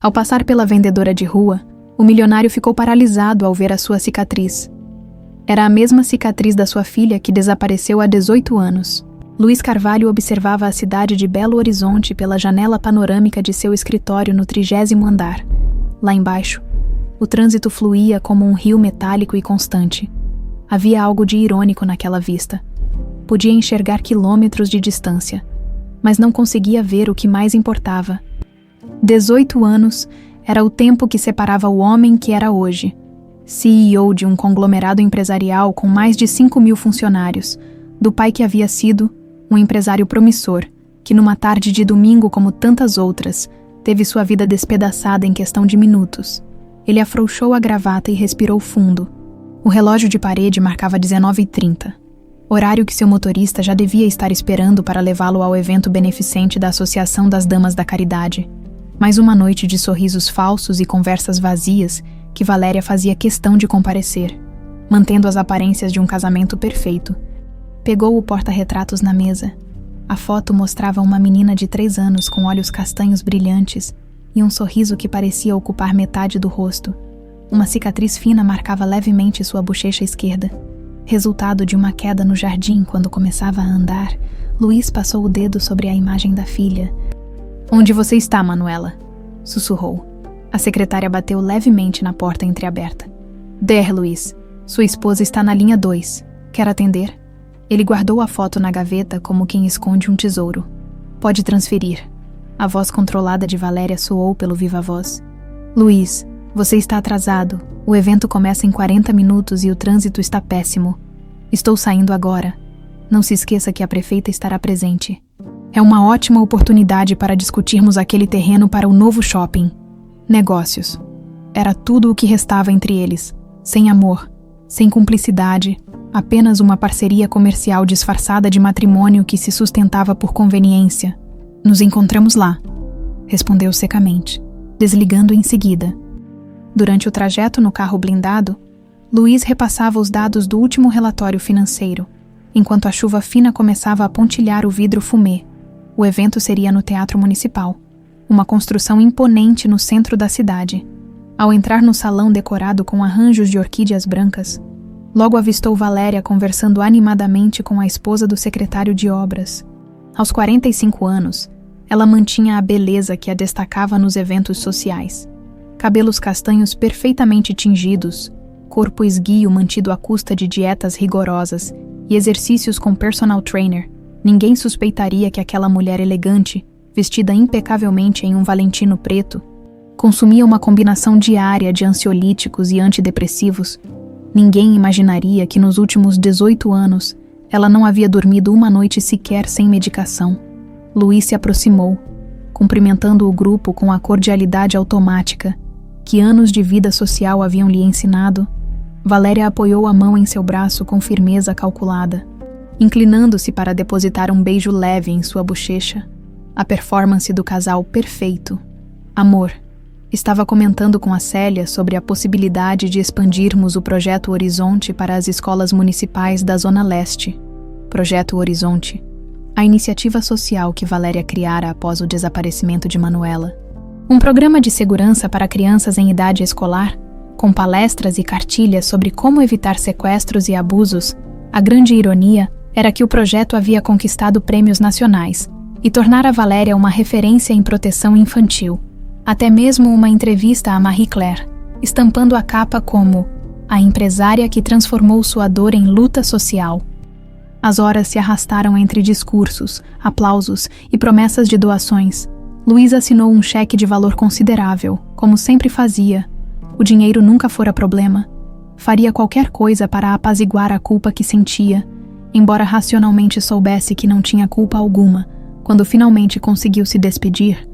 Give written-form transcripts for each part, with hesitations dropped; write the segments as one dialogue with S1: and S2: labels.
S1: Ao passar pela vendedora de rua, o milionário ficou paralisado ao ver a sua cicatriz. Era a mesma cicatriz da sua filha que desapareceu há 18 anos. Luiz Carvalho observava a cidade de Belo Horizonte pela janela panorâmica de seu escritório no 30º andar. Lá embaixo, o trânsito fluía como um rio metálico e constante. Havia algo de irônico naquela vista. Podia enxergar quilômetros de distância, mas não conseguia ver o que mais importava. 18 anos era o tempo que separava o homem que era hoje, CEO de um conglomerado empresarial com mais de 5.000 funcionários, do pai que havia sido um empresário promissor, que numa tarde de domingo como tantas outras, teve sua vida despedaçada em questão de minutos. Ele afrouxou a gravata e respirou fundo. O relógio de parede marcava 19h30, horário que seu motorista já devia estar esperando para levá-lo ao evento beneficente da Associação das Damas da Caridade. Mais uma noite de sorrisos falsos e conversas vazias que Valéria fazia questão de comparecer, mantendo as aparências de um casamento perfeito. Pegou o porta-retratos na mesa. A foto mostrava uma menina de 3 anos com olhos castanhos brilhantes e um sorriso que parecia ocupar metade do rosto. Uma cicatriz fina marcava levemente sua bochecha esquerda. Resultado de uma queda no jardim quando começava a andar, Luiz passou o dedo sobre a imagem da filha. "Onde você está, Manuela?" sussurrou. A secretária bateu levemente na porta entreaberta. "Der, Luiz. Sua esposa está na linha 2. Quer atender?" Ele guardou a foto na gaveta como quem esconde um tesouro. "Pode transferir." A voz controlada de Valéria soou pelo viva-voz. "Luiz, você está atrasado. O evento começa em 40 minutos e o trânsito está péssimo. Estou saindo agora. Não se esqueça que a prefeita estará presente. É uma ótima oportunidade para discutirmos aquele terreno para o novo shopping. Negócios." Era tudo o que restava entre eles. Sem amor, sem cumplicidade, apenas uma parceria comercial disfarçada de matrimônio que se sustentava por conveniência. "Nos encontramos lá", respondeu secamente, desligando em seguida. Durante o trajeto no carro blindado, Luiz repassava os dados do último relatório financeiro, enquanto a chuva fina começava a pontilhar o vidro fumê. O evento seria no Teatro Municipal, uma construção imponente no centro da cidade. Ao entrar no salão decorado com arranjos de orquídeas brancas, logo avistou Valéria conversando animadamente com a esposa do secretário de obras. Aos 45 anos, ela mantinha a beleza que a destacava nos eventos sociais. Cabelos castanhos perfeitamente tingidos, corpo esguio mantido à custa de dietas rigorosas e exercícios com personal trainer. Ninguém suspeitaria que aquela mulher elegante, vestida impecavelmente em um Valentino preto, consumia uma combinação diária de ansiolíticos e antidepressivos. Ninguém imaginaria que nos últimos 18 anos ela não havia dormido uma noite sequer sem medicação. Luiz se aproximou, cumprimentando o grupo com a cordialidade automática que anos de vida social haviam lhe ensinado. Valéria apoiou a mão em seu braço com firmeza calculada, inclinando-se para depositar um beijo leve em sua bochecha. A performance do casal perfeito. "Amor, estava comentando com a Célia sobre a possibilidade de expandirmos o Projeto Horizonte para as escolas municipais da Zona Leste." Projeto Horizonte, a iniciativa social que Valéria criara após o desaparecimento de Manuela. Um programa de segurança para crianças em idade escolar, com palestras e cartilhas sobre como evitar sequestros e abusos. A grande ironia era que o projeto havia conquistado prêmios nacionais e tornara Valéria uma referência em proteção infantil. Até mesmo uma entrevista a Marie Claire, estampando a capa como a empresária que transformou sua dor em luta social. As horas se arrastaram entre discursos, aplausos e promessas de doações. Luiz assinou um cheque de valor considerável, como sempre fazia. O dinheiro nunca fora problema. Faria qualquer coisa para apaziguar a culpa que sentia, embora racionalmente soubesse que não tinha culpa alguma. Quando finalmente conseguiu se despedir,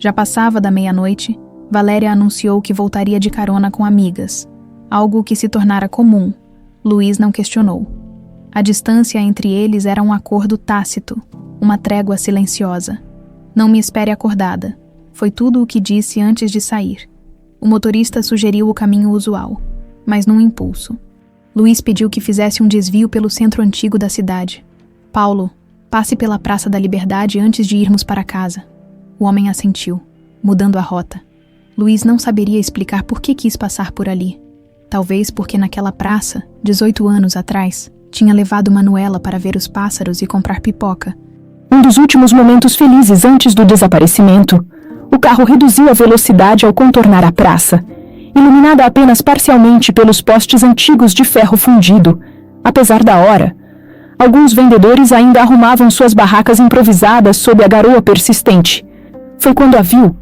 S1: já passava da meia-noite, Valéria anunciou que voltaria de carona com amigas, algo que se tornara comum. Luiz não questionou. A distância entre eles era um acordo tácito, uma trégua silenciosa. "Não me espere acordada", foi tudo o que disse antes de sair. O motorista sugeriu o caminho usual, mas num impulso. Luiz pediu que fizesse um desvio pelo centro antigo da cidade. "Paulo, passe pela Praça da Liberdade antes de irmos para casa." O homem assentiu, mudando a rota. Luís não saberia explicar por que quis passar por ali. Talvez porque naquela praça, 18 anos atrás, tinha levado Manuela para ver os pássaros e comprar pipoca.
S2: Um dos últimos momentos felizes antes do desaparecimento, o carro reduziu a velocidade ao contornar a praça, iluminada apenas parcialmente pelos postes antigos de ferro fundido. Apesar da hora, alguns vendedores ainda arrumavam suas barracas improvisadas sob a garoa persistente. Foi quando a viu.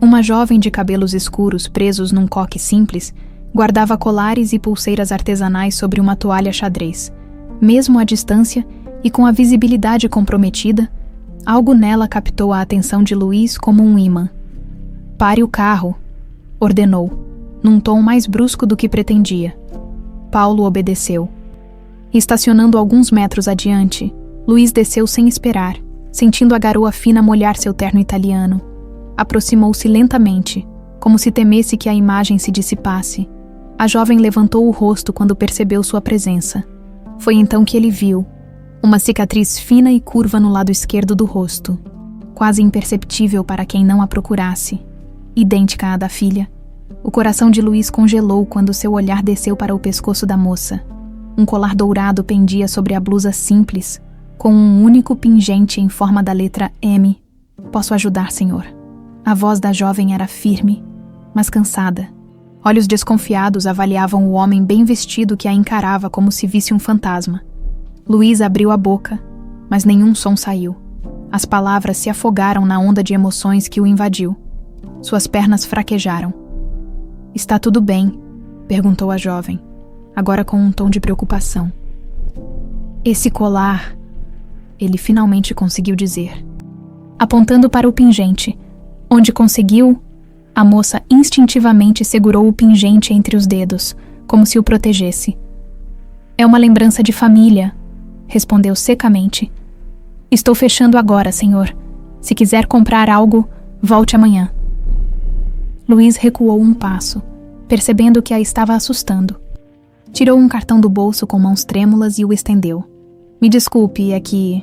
S1: Uma jovem de cabelos escuros presos num coque simples guardava colares e pulseiras artesanais sobre uma toalha xadrez. Mesmo à distância e com a visibilidade comprometida, algo nela captou a atenção de Luís como um ímã. "Pare o carro", ordenou, num tom mais brusco do que pretendia. Paulo obedeceu. Estacionando alguns metros adiante, Luís desceu sem esperar, sentindo a garoa fina molhar seu terno italiano. Aproximou-se lentamente, como se temesse que a imagem se dissipasse. A jovem levantou o rosto quando percebeu sua presença. Foi então que ele viu uma cicatriz fina e curva no lado esquerdo do rosto, quase imperceptível para quem não a procurasse, idêntica à da filha. O coração de Luís congelou quando seu olhar desceu para o pescoço da moça. Um colar dourado pendia sobre a blusa simples, com um único pingente em forma da letra M. "Posso ajudar, senhor?" A voz da jovem era firme, mas cansada. Olhos desconfiados avaliavam o homem bem vestido que a encarava como se visse um fantasma. Luís abriu a boca, mas nenhum som saiu. As palavras se afogaram na onda de emoções que o invadiu. Suas pernas fraquejaram. "Está tudo bem?" perguntou a jovem, agora com um tom de preocupação. "Esse colar", ele finalmente conseguiu dizer. Apontando para o pingente, onde conseguiu, a moça instintivamente segurou o pingente entre os dedos, como se o protegesse. "É uma lembrança de família", respondeu secamente. "Estou fechando agora, senhor. Se quiser comprar algo, volte amanhã." Luís recuou um passo, percebendo que a estava assustando. Tirou um cartão do bolso com mãos trêmulas e o estendeu. "Me desculpe, é que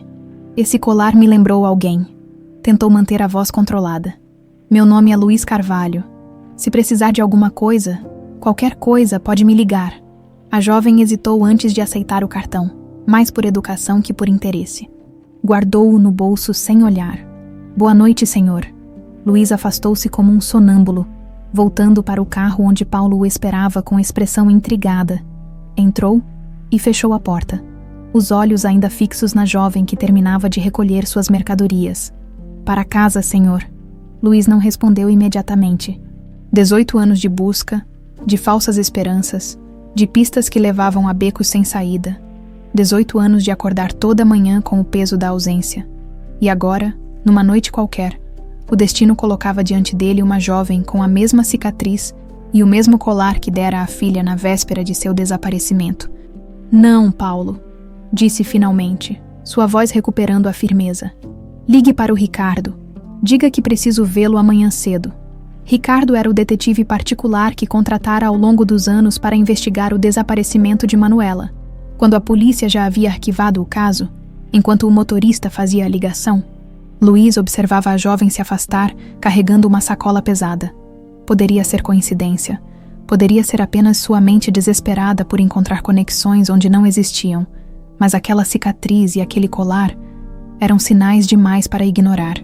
S1: esse colar me lembrou alguém." Tentou manter a voz controlada. "Meu nome é Luís Carvalho. Se precisar de alguma coisa, qualquer coisa, pode me ligar." A jovem hesitou antes de aceitar o cartão, mais por educação que por interesse. Guardou-o no bolso sem olhar. "Boa noite, senhor." Luís afastou-se como um sonâmbulo, voltando para o carro onde Paulo o esperava com expressão intrigada. Entrou e fechou a porta, os olhos ainda fixos na jovem que terminava de recolher suas mercadorias. "Para casa, senhor." Luís não respondeu imediatamente. 18 anos de busca, de falsas esperanças, de pistas que levavam a becos sem saída. 18 anos de acordar toda manhã com o peso da ausência. E agora, numa noite qualquer, o destino colocava diante dele uma jovem com a mesma cicatriz e o mesmo colar que dera à filha na véspera de seu desaparecimento. "Não, Paulo", disse finalmente, sua voz recuperando a firmeza. "Ligue para o Ricardo. Diga que preciso vê-lo amanhã cedo." Ricardo era o detetive particular que contratara ao longo dos anos para investigar o desaparecimento de Manuela. Quando a polícia já havia arquivado o caso, enquanto o motorista fazia a ligação, Luís observava a jovem se afastar, carregando uma sacola pesada. Poderia ser coincidência. Poderia ser apenas sua mente desesperada por encontrar conexões onde não existiam, mas aquela cicatriz e aquele colar eram sinais demais para ignorar.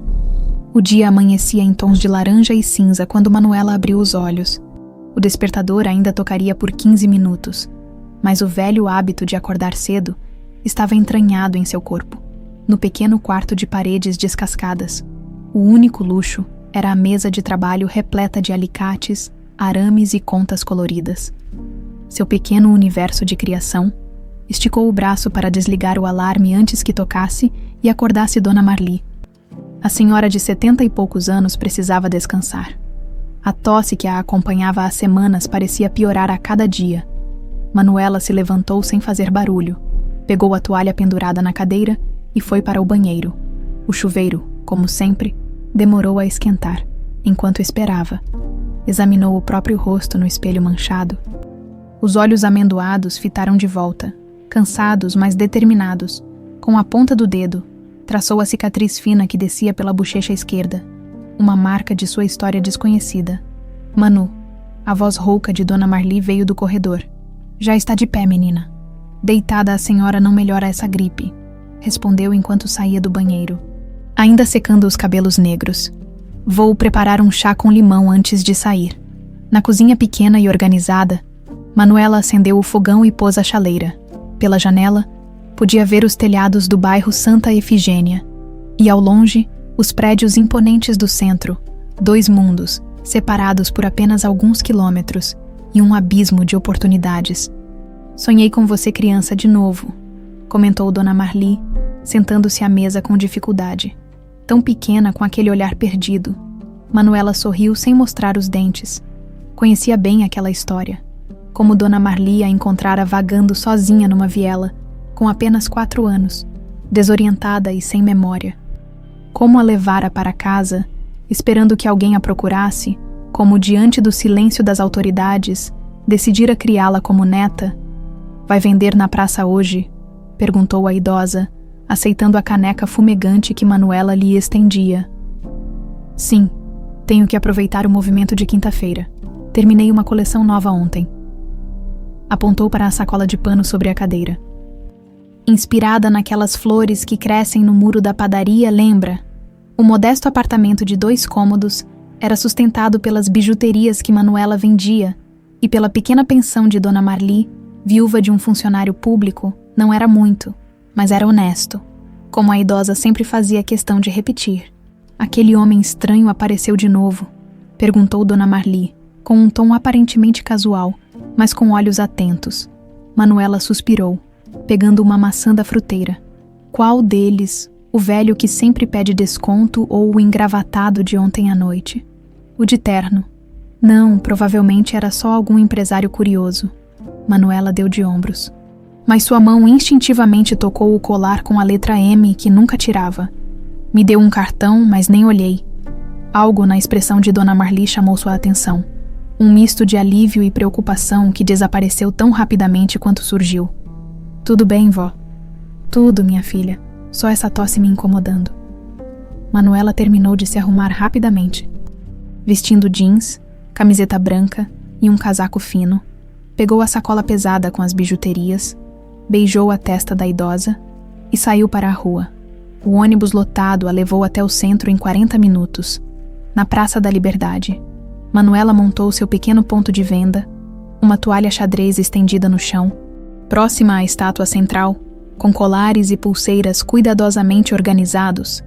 S1: O dia amanhecia em tons de laranja e cinza quando Manuela abriu os olhos. O despertador ainda tocaria por 15 minutos, mas o velho hábito de acordar cedo estava entranhado em seu corpo. No pequeno quarto de paredes descascadas, o único luxo era a mesa de trabalho repleta de alicates, arames e contas coloridas. Seu pequeno universo de criação esticou o braço para desligar o alarme antes que tocasse e acordasse Dona Marli. A senhora de 70 e poucos anos precisava descansar. A tosse que a acompanhava há semanas parecia piorar a cada dia. Manuela se levantou sem fazer barulho, pegou a toalha pendurada na cadeira e foi para o banheiro. O chuveiro, como sempre, demorou a esquentar, enquanto esperava. Examinou o próprio rosto no espelho manchado. Os olhos amendoados fitaram de volta, cansados, mas determinados. Com a ponta do dedo, traçou a cicatriz fina que descia pela bochecha esquerda, uma marca de sua história desconhecida. Manu, a voz rouca de Dona Marli veio do corredor. Já está de pé, menina. Deitada a senhora não melhora essa gripe, respondeu enquanto saía do banheiro, ainda secando os cabelos negros. Vou preparar um chá com limão antes de sair. Na cozinha pequena e organizada, Manuela acendeu o fogão e pôs a chaleira. Pela janela, podia ver os telhados do bairro Santa Efigênia, e ao longe, os prédios imponentes do centro, 2 mundos, separados por apenas alguns quilômetros, e um abismo de oportunidades. Sonhei com você criança de novo, comentou Dona Marli, sentando-se à mesa com dificuldade. Tão pequena com aquele olhar perdido. Manuela sorriu sem mostrar os dentes. Conhecia bem aquela história. Como Dona Marli a encontrara vagando sozinha numa viela, com apenas 4 anos, desorientada e sem memória. Como a levara para casa, esperando que alguém a procurasse, como diante do silêncio das autoridades, decidira criá-la como neta. Vai vender na praça hoje? Perguntou a idosa, aceitando a caneca fumegante que Manuela lhe estendia. Sim, tenho que aproveitar o movimento de quinta-feira. Terminei uma coleção nova ontem. Apontou para a sacola de pano sobre a cadeira. Inspirada naquelas flores que crescem no muro da padaria, lembra? O modesto apartamento de 2 cômodos era sustentado pelas bijuterias que Manuela vendia e pela pequena pensão de Dona Marli, viúva de um funcionário público. Não era muito, mas era honesto, como a idosa sempre fazia questão de repetir. Aquele homem estranho apareceu de novo, perguntou Dona Marli, com um tom aparentemente casual, mas com olhos atentos. Manuela suspirou, pegando uma maçã da fruteira. Qual deles, o velho que sempre pede desconto ou o engravatado de ontem à noite? O de terno. Não, provavelmente era só algum empresário curioso. Manuela deu de ombros. Mas sua mão instintivamente tocou o colar com a letra M que nunca tirava. Me deu um cartão, mas nem olhei. Algo na expressão de Dona Marli chamou sua atenção. Um misto de alívio e preocupação que desapareceu tão rapidamente quanto surgiu. Tudo bem, vó? Tudo, minha filha. Só essa tosse me incomodando. Manuela terminou de se arrumar rapidamente. Vestindo jeans, camiseta branca e um casaco fino, pegou a sacola pesada com as bijuterias, beijou a testa da idosa e saiu para a rua. O ônibus lotado a levou até o centro em 40 minutos, na Praça da Liberdade. Manuela montou seu pequeno ponto de venda, uma toalha xadrez estendida no chão, próxima à estátua central, com colares e pulseiras cuidadosamente organizados.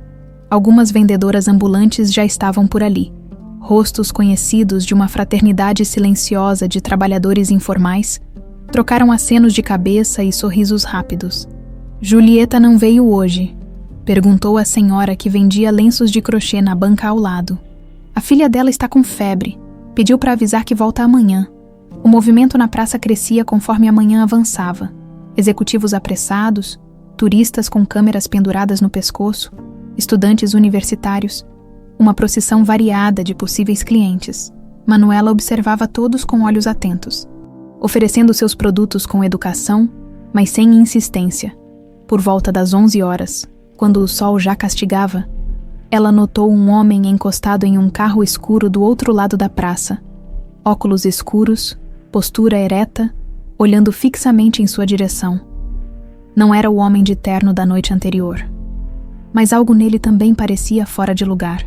S1: Algumas vendedoras ambulantes já estavam por ali, rostos conhecidos de uma fraternidade silenciosa de trabalhadores informais, trocaram acenos de cabeça e sorrisos rápidos. Julieta não veio hoje? Perguntou a senhora que vendia lenços de crochê na banca ao lado. A filha dela está com febre. Pediu para avisar que volta amanhã. O movimento na praça crescia conforme a manhã avançava. Executivos apressados, turistas com câmeras penduradas no pescoço, estudantes universitários, uma procissão variada de possíveis clientes. Manuela observava todos com olhos atentos, oferecendo seus produtos com educação, mas sem insistência. Por volta das 11 horas, quando o sol já castigava, ela notou um homem encostado em um carro escuro do outro lado da praça. Óculos escuros, postura ereta, olhando fixamente em sua direção. Não era o homem de terno da noite anterior. Mas algo nele também parecia fora de lugar.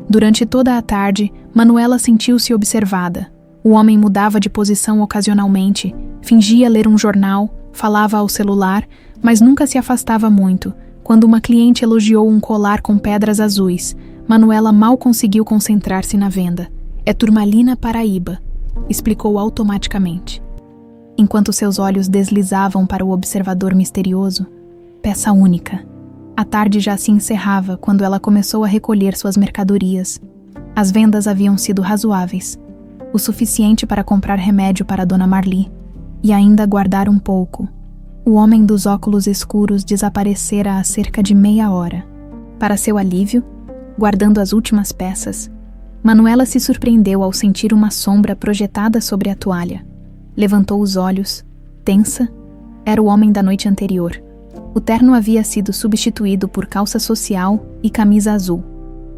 S1: Durante toda a tarde, Manuela sentiu-se observada. O homem mudava de posição ocasionalmente, fingia ler um jornal, falava ao celular, mas nunca se afastava muito. Quando uma cliente elogiou um colar com pedras azuis, Manuela mal conseguiu concentrar-se na venda. É turmalina Paraíba, explicou automaticamente. Enquanto seus olhos deslizavam para o observador misterioso, peça única. A tarde já se encerrava quando ela começou a recolher suas mercadorias. As vendas haviam sido razoáveis, o suficiente para comprar remédio para Dona Marli, e ainda guardar um pouco. O homem dos óculos escuros desaparecera há cerca de meia hora. Para seu alívio, guardando as últimas peças, Manuela se surpreendeu ao sentir uma sombra projetada sobre a toalha. Levantou os olhos, tensa. Era o homem da noite anterior. O terno havia sido substituído por calça social e camisa azul,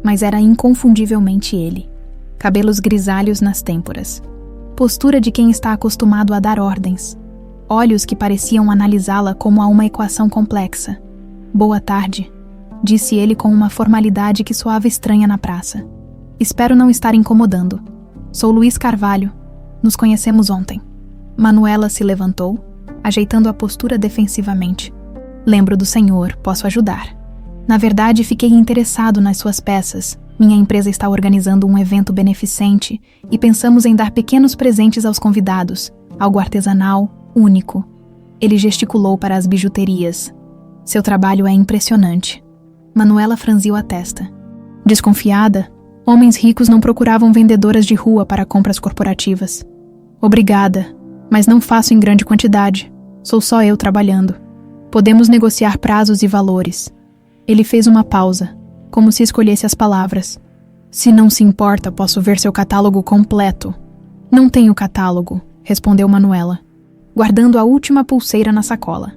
S1: mas era inconfundivelmente ele. cabelos grisalhos nas têmporas. Postura de quem está acostumado a dar ordens. Olhos que pareciam analisá-la como a uma equação complexa. Boa tarde, disse ele com uma formalidade que soava estranha na praça. Espero não estar incomodando. Sou Luís Carvalho. Nos conhecemos ontem. Manuela se levantou, ajeitando a postura defensivamente. Lembro do senhor, posso ajudar. Na verdade, fiquei interessado nas suas peças. Minha empresa está organizando um evento beneficente e pensamos em dar pequenos presentes aos convidados, algo artesanal, único. Ele gesticulou para as bijuterias. Seu trabalho é impressionante. Manuela franziu a testa. Desconfiada, homens ricos não procuravam vendedoras de rua para compras corporativas. Obrigada, mas não faço em grande quantidade. Sou só eu trabalhando. Podemos negociar prazos e valores. Ele fez uma pausa, como se escolhesse as palavras. Se não se importa, posso ver seu catálogo completo. Não tenho catálogo, respondeu Manuela, guardando a última pulseira na sacola.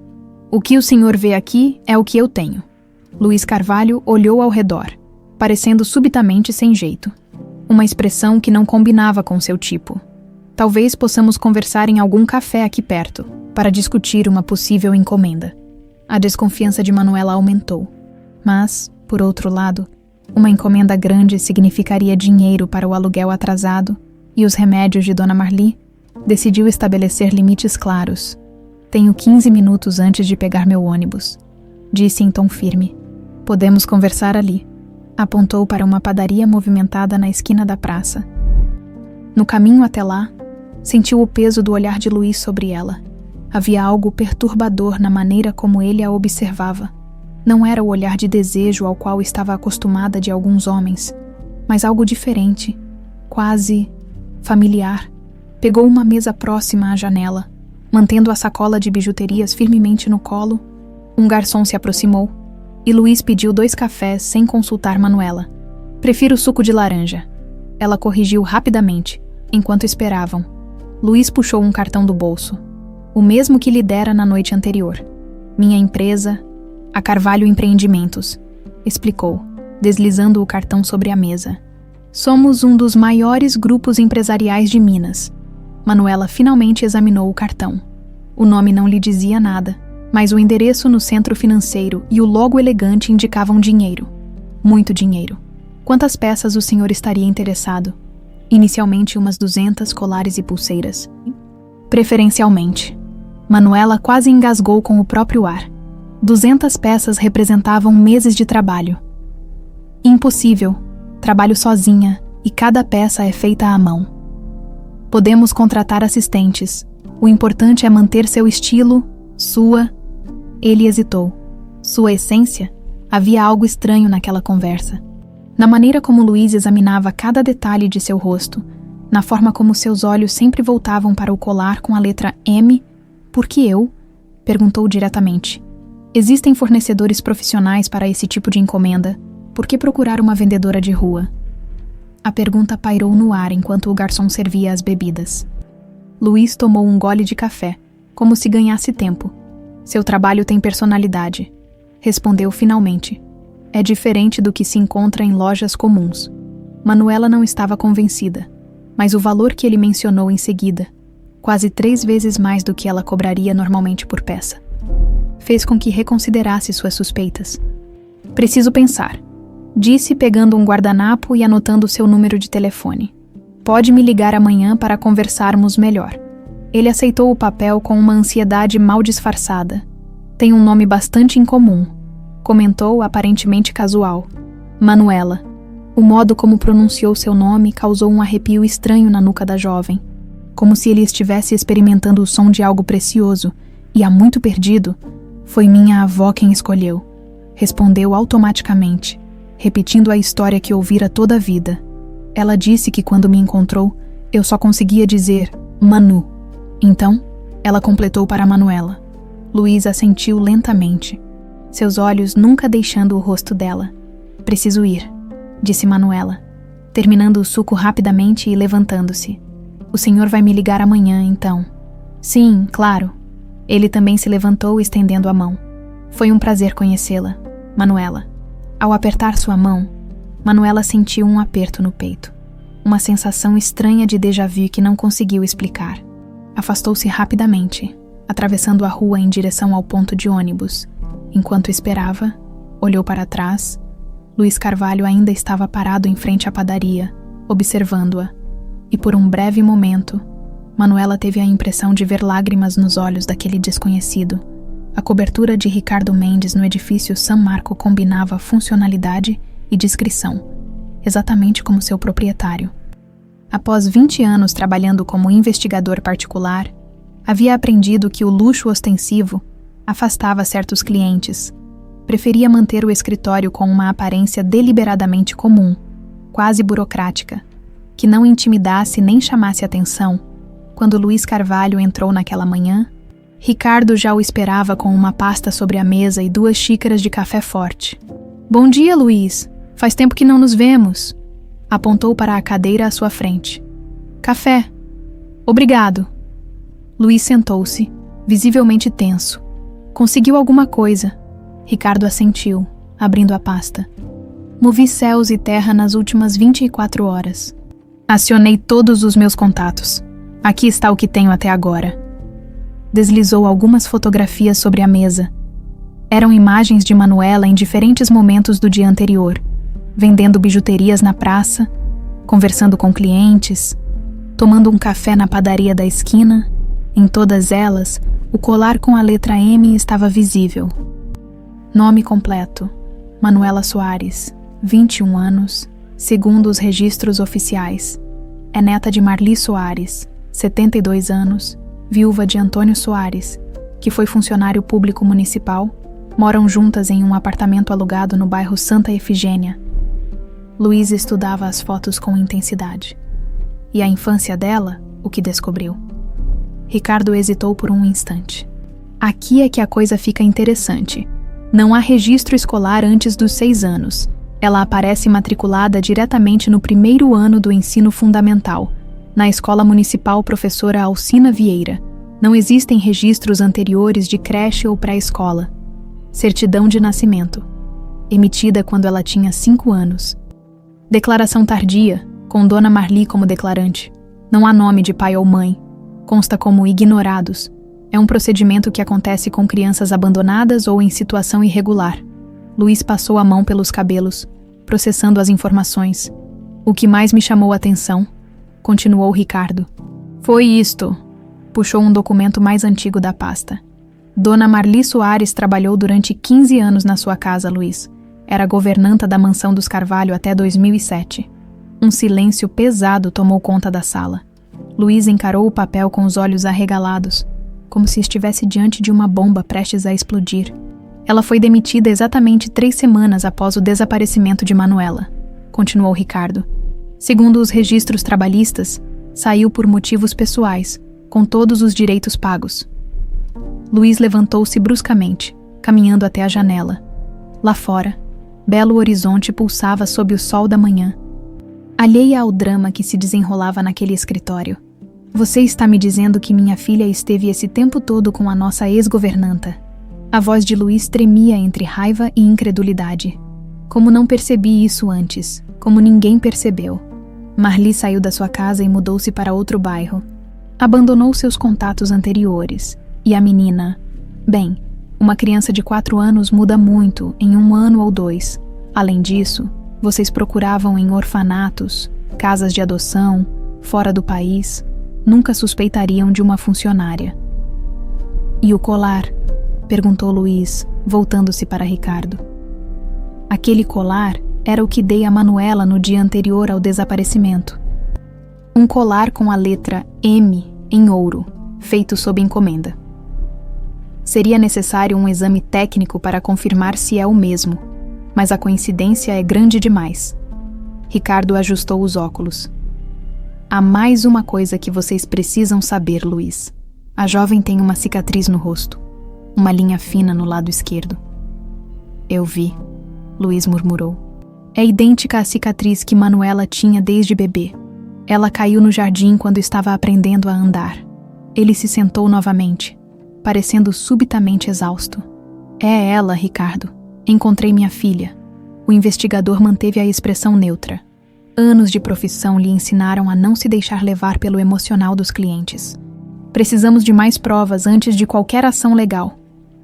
S1: O que o senhor vê aqui é o que eu tenho. Luís Carvalho olhou ao redor, parecendo subitamente sem jeito. Uma expressão que não combinava com seu tipo. Talvez possamos conversar em algum café aqui perto, para discutir uma possível encomenda. A desconfiança de Manuela aumentou. Mas, por outro lado, uma encomenda grande significaria dinheiro para o aluguel atrasado e os remédios de Dona Marli. Decidiu estabelecer limites claros. Tenho 15 minutos antes de pegar meu ônibus, disse em tom firme. Podemos conversar ali. Apontou para uma padaria movimentada na esquina da praça. No caminho até lá, sentiu o peso do olhar de Luís sobre ela. Havia algo perturbador na maneira como ele a observava. Não era o olhar de desejo ao qual estava acostumada de alguns homens, mas algo diferente, quase familiar. Pegou uma mesa próxima à janela, mantendo a sacola de bijuterias firmemente no colo. Um garçom se aproximou e Luís pediu 2 cafés sem consultar Manuela. Prefiro suco de laranja. Ela corrigiu rapidamente, enquanto esperavam. Luís puxou um cartão do bolso, o mesmo que lhe dera na noite anterior. Minha empresa, a Carvalho Empreendimentos, explicou, deslizando o cartão sobre a mesa. Somos um dos maiores grupos empresariais de Minas. Manuela finalmente examinou o cartão. O nome não lhe dizia nada, mas o endereço no centro financeiro e o logo elegante indicavam dinheiro. Muito dinheiro. Quantas peças o senhor estaria interessado? Inicialmente umas 200 colares e pulseiras. Preferencialmente. Manuela quase engasgou com o próprio ar. 200 peças representavam meses de trabalho. Impossível. Trabalho sozinha e cada peça é feita à mão. Podemos contratar assistentes. O importante é manter seu estilo, sua... Ele hesitou. Sua essência? Havia algo estranho naquela conversa. Na maneira como Luís examinava cada detalhe de seu rosto, na forma como seus olhos sempre voltavam para o colar com a letra M. Por que eu? Perguntou diretamente. Existem fornecedores profissionais para esse tipo de encomenda. Por que procurar uma vendedora de rua? A pergunta pairou no ar enquanto o garçom servia as bebidas. Luís tomou um gole de café, como se ganhasse tempo. Seu trabalho tem personalidade, respondeu finalmente. É diferente do que se encontra em lojas comuns. Manuela não estava convencida, mas o valor que ele mencionou em seguida, quase 3 vezes mais do que ela cobraria normalmente por peça, fez com que reconsiderasse suas suspeitas. Preciso pensar, disse pegando um guardanapo e anotando seu número de telefone. Pode me ligar amanhã para conversarmos melhor. Ele aceitou o papel com uma ansiedade mal disfarçada. Tem um nome bastante incomum, comentou aparentemente casual. Manuela. O modo como pronunciou seu nome causou um arrepio estranho na nuca da jovem, como se ele estivesse experimentando o som de algo precioso, e há muito perdido. Foi minha avó quem escolheu, respondeu automaticamente, repetindo a história que ouvira toda a vida. Ela disse que quando me encontrou, eu só conseguia dizer Manu. Então, ela completou para Manuela. Luís assentiu lentamente, seus olhos nunca deixando o rosto dela. Preciso ir, disse Manuela, terminando o suco rapidamente e levantando-se. O senhor vai me ligar amanhã, então? Sim, claro. Ele também se levantou, estendendo a mão. Foi um prazer conhecê-la, Manuela. Ao apertar sua mão, Manuela sentiu um aperto no peito. uma sensação estranha de déjà-vu que não conseguiu explicar. Afastou-se rapidamente, atravessando a rua em direção ao ponto de ônibus. Enquanto esperava, olhou para trás. Luís Carvalho ainda estava parado em frente à padaria, observando-a, e por um breve momento, Manuela teve a impressão de ver lágrimas nos olhos daquele desconhecido. A cobertura de Ricardo Mendes no edifício San Marco combinava funcionalidade e discrição, exatamente como seu proprietário. Após 20 anos trabalhando como investigador particular, havia aprendido que o luxo ostensivo afastava certos clientes. Preferia manter o escritório com uma aparência deliberadamente comum, quase burocrática, que não intimidasse nem chamasse atenção. Quando Luís Carvalho entrou naquela manhã, Ricardo já o esperava com uma pasta sobre a mesa e 2 xícaras de café forte. "Bom dia, Luís. Faz tempo que não nos vemos." Apontou para a cadeira à sua frente. "Café." "Obrigado." Luís sentou-se, visivelmente tenso. "Conseguiu alguma coisa?" Ricardo assentiu, abrindo a pasta. "Movi céus e terra nas últimas 24 horas. Acionei todos os meus contatos. Aqui está o que tenho até agora." Deslizou algumas fotografias sobre a mesa. Eram imagens de Manuela em diferentes momentos do dia anterior, vendendo bijuterias na praça, conversando com clientes, tomando um café na padaria da esquina. Em todas elas, o colar com a letra M estava visível. Nome completo: Manuela Soares, 21 anos, segundo os registros oficiais. É neta de Marli Soares, 72 anos, viúva de Antônio Soares, que foi funcionário público municipal. Moram juntas em um apartamento alugado no bairro Santa Efigênia. Luís estudava as fotos com intensidade. E a infância dela, o que descobriu? Ricardo hesitou por um instante. Aqui é que a coisa fica interessante. Não há registro escolar antes dos 6 anos. Ela aparece matriculada diretamente no 1º ano do ensino fundamental, na Escola Municipal Professora Alcina Vieira. Não existem registros anteriores de creche ou pré-escola. Certidão de nascimento, emitida quando ela tinha 5 anos. Declaração tardia, com Dona Marli como declarante. Não há nome de pai ou mãe. Consta como ignorados. É um procedimento que acontece com crianças abandonadas ou em situação irregular. Luís passou a mão pelos cabelos, processando as informações. "O que mais me chamou a atenção", continuou Ricardo, "foi isto." Puxou um documento mais antigo da pasta. "Dona Marli Soares trabalhou durante 15 anos na sua casa, Luís. Era governanta da mansão dos Carvalho até 2007. Um silêncio pesado tomou conta da sala. Luís encarou o papel com os olhos arregalados, como se estivesse diante de uma bomba prestes a explodir. "Ela foi demitida exatamente 3 semanas após o desaparecimento de Manuela", continuou Ricardo. "Segundo os registros trabalhistas, saiu por motivos pessoais, com todos os direitos pagos." Luís levantou-se bruscamente, caminhando até a janela. Lá fora, belo horizonte pulsava sob o sol da manhã. Alheia ao drama que se desenrolava naquele escritório. "Você está me dizendo que minha filha esteve esse tempo todo com a nossa ex-governanta?" A voz de Luís tremia entre raiva e incredulidade. "Como não percebi isso antes, como ninguém percebeu." Marli saiu da sua casa e mudou-se para outro bairro. Abandonou seus contatos anteriores. E a menina? Bem, uma criança de 4 anos muda muito em 1 ano ou 2. Além disso, vocês procuravam em orfanatos, casas de adoção, fora do país. Nunca suspeitariam de uma funcionária. "E o colar?" perguntou Luís, voltando-se para Ricardo. "Aquele colar era o que dei a Manuela no dia anterior ao desaparecimento. Um colar com a letra M em ouro, feito sob encomenda. Seria necessário um exame técnico para confirmar se é o mesmo, mas a coincidência é grande demais." Ricardo ajustou os óculos. "Há mais uma coisa que vocês precisam saber, Luís. A jovem tem uma cicatriz no rosto, uma linha fina no lado esquerdo." "Eu vi", Luís murmurou. "É idêntica à cicatriz que Manuela tinha desde bebê. Ela caiu no jardim quando estava aprendendo a andar." Ele se sentou novamente, parecendo subitamente exausto. "É ela, Ricardo. Encontrei minha filha." O investigador manteve a expressão neutra. Anos de profissão lhe ensinaram a não se deixar levar pelo emocional dos clientes. Precisamos de mais provas antes de qualquer ação legal.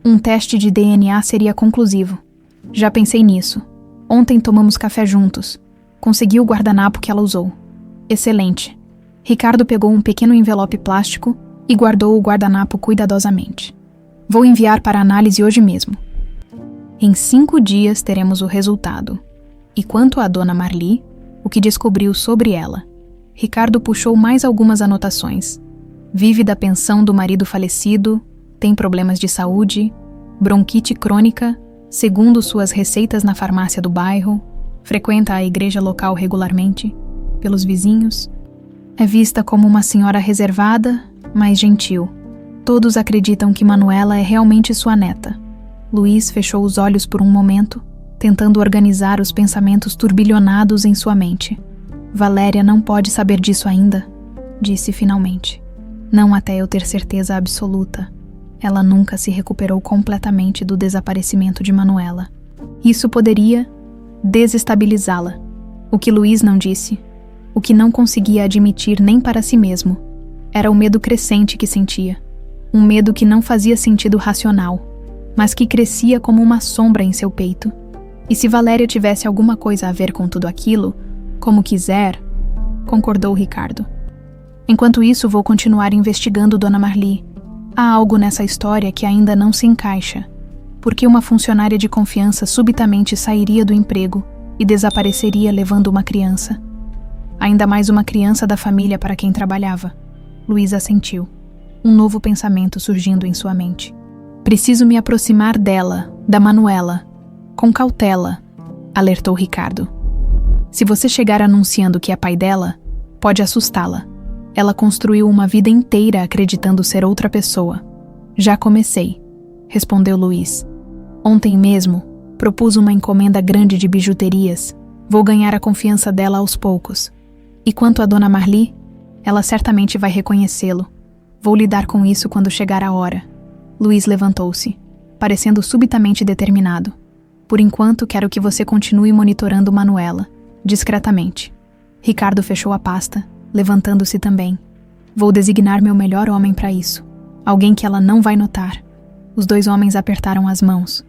S1: Um teste de DNA seria conclusivo. Já pensei nisso. Ontem tomamos café juntos. Consegui o guardanapo que ela usou. Excelente. Ricardo pegou um pequeno envelope plástico e guardou o guardanapo cuidadosamente. Vou enviar para análise hoje mesmo. Em 5 dias teremos o resultado. E quanto à dona Marli, o que descobriu sobre ela? Ricardo puxou mais algumas anotações. Vive da pensão do marido falecido, tem problemas de saúde, bronquite crônica, segundo suas receitas na farmácia do bairro, frequenta a igreja local regularmente, pelos vizinhos. É vista como uma senhora reservada, mas gentil. Todos acreditam que Manuela é realmente sua neta. Luiz fechou os olhos por um momento, tentando organizar os pensamentos turbilhonados em sua mente. Valéria não pode saber disso ainda, disse finalmente. Não até eu ter certeza absoluta. Ela nunca se recuperou completamente do desaparecimento de Manuela. Isso poderia desestabilizá-la. O que Luiz não disse, o que não conseguia admitir nem para si mesmo, era o medo crescente que sentia. Um medo que não fazia sentido racional, mas que crescia como uma sombra em seu peito. E se Valéria tivesse alguma coisa a ver com tudo aquilo, como quiser, concordou Ricardo. Enquanto isso, vou continuar investigando Dona Marli. Há algo nessa história que ainda não se encaixa. Por que uma funcionária de confiança subitamente sairia do emprego e desapareceria levando uma criança? Ainda mais uma criança da família para quem trabalhava. Luiz assentiu, um novo pensamento surgindo em sua mente. Preciso me aproximar dela, da Manuela, com cautela, alertou Ricardo. Se você chegar anunciando que é pai dela, pode assustá-la. Ela construiu uma vida inteira acreditando ser outra pessoa. Já comecei, respondeu Luiz. Ontem mesmo, propus uma encomenda grande de bijuterias. Vou ganhar a confiança dela aos poucos. E quanto à Dona Marli, ela certamente vai reconhecê-lo. Vou lidar com isso quando chegar a hora. Luiz levantou-se, parecendo subitamente determinado. Por enquanto, quero que você continue monitorando Manuela, discretamente. Ricardo fechou a pasta, levantando-se também. Vou designar meu melhor homem para isso. Alguém que ela não vai notar. Os 2 homens apertaram as mãos.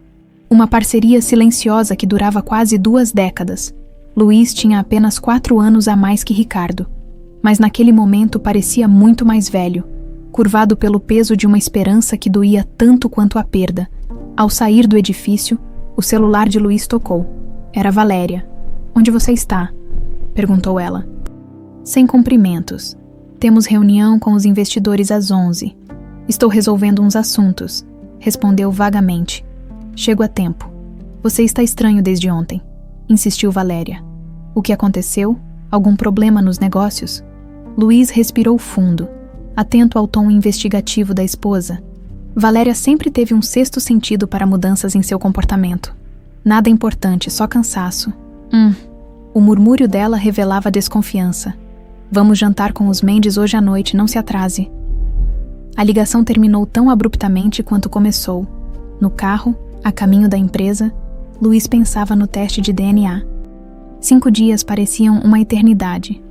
S1: Uma parceria silenciosa que durava quase 2 décadas. Luiz tinha apenas 4 anos a mais que Ricardo, mas naquele momento parecia muito mais velho, curvado pelo peso de uma esperança que doía tanto quanto a perda. Ao sair do edifício, o celular de Luiz tocou. Era Valéria. Onde você está? Perguntou ela. Sem cumprimentos. Temos reunião com os investidores às 11. Estou resolvendo uns assuntos, respondeu vagamente. Chego a tempo. Você está estranho desde ontem, insistiu Valéria. O que aconteceu? Algum problema nos negócios? Luiz respirou fundo, atento ao tom investigativo da esposa. Valéria sempre teve um 6º sentido para mudanças em seu comportamento. Nada importante, só cansaço. O murmúrio dela revelava desconfiança. Vamos jantar com os Mendes hoje à noite, não se atrase. A ligação terminou tão abruptamente quanto começou. No carro, a caminho da empresa, Luiz pensava no teste de DNA. 5 dias pareciam uma eternidade.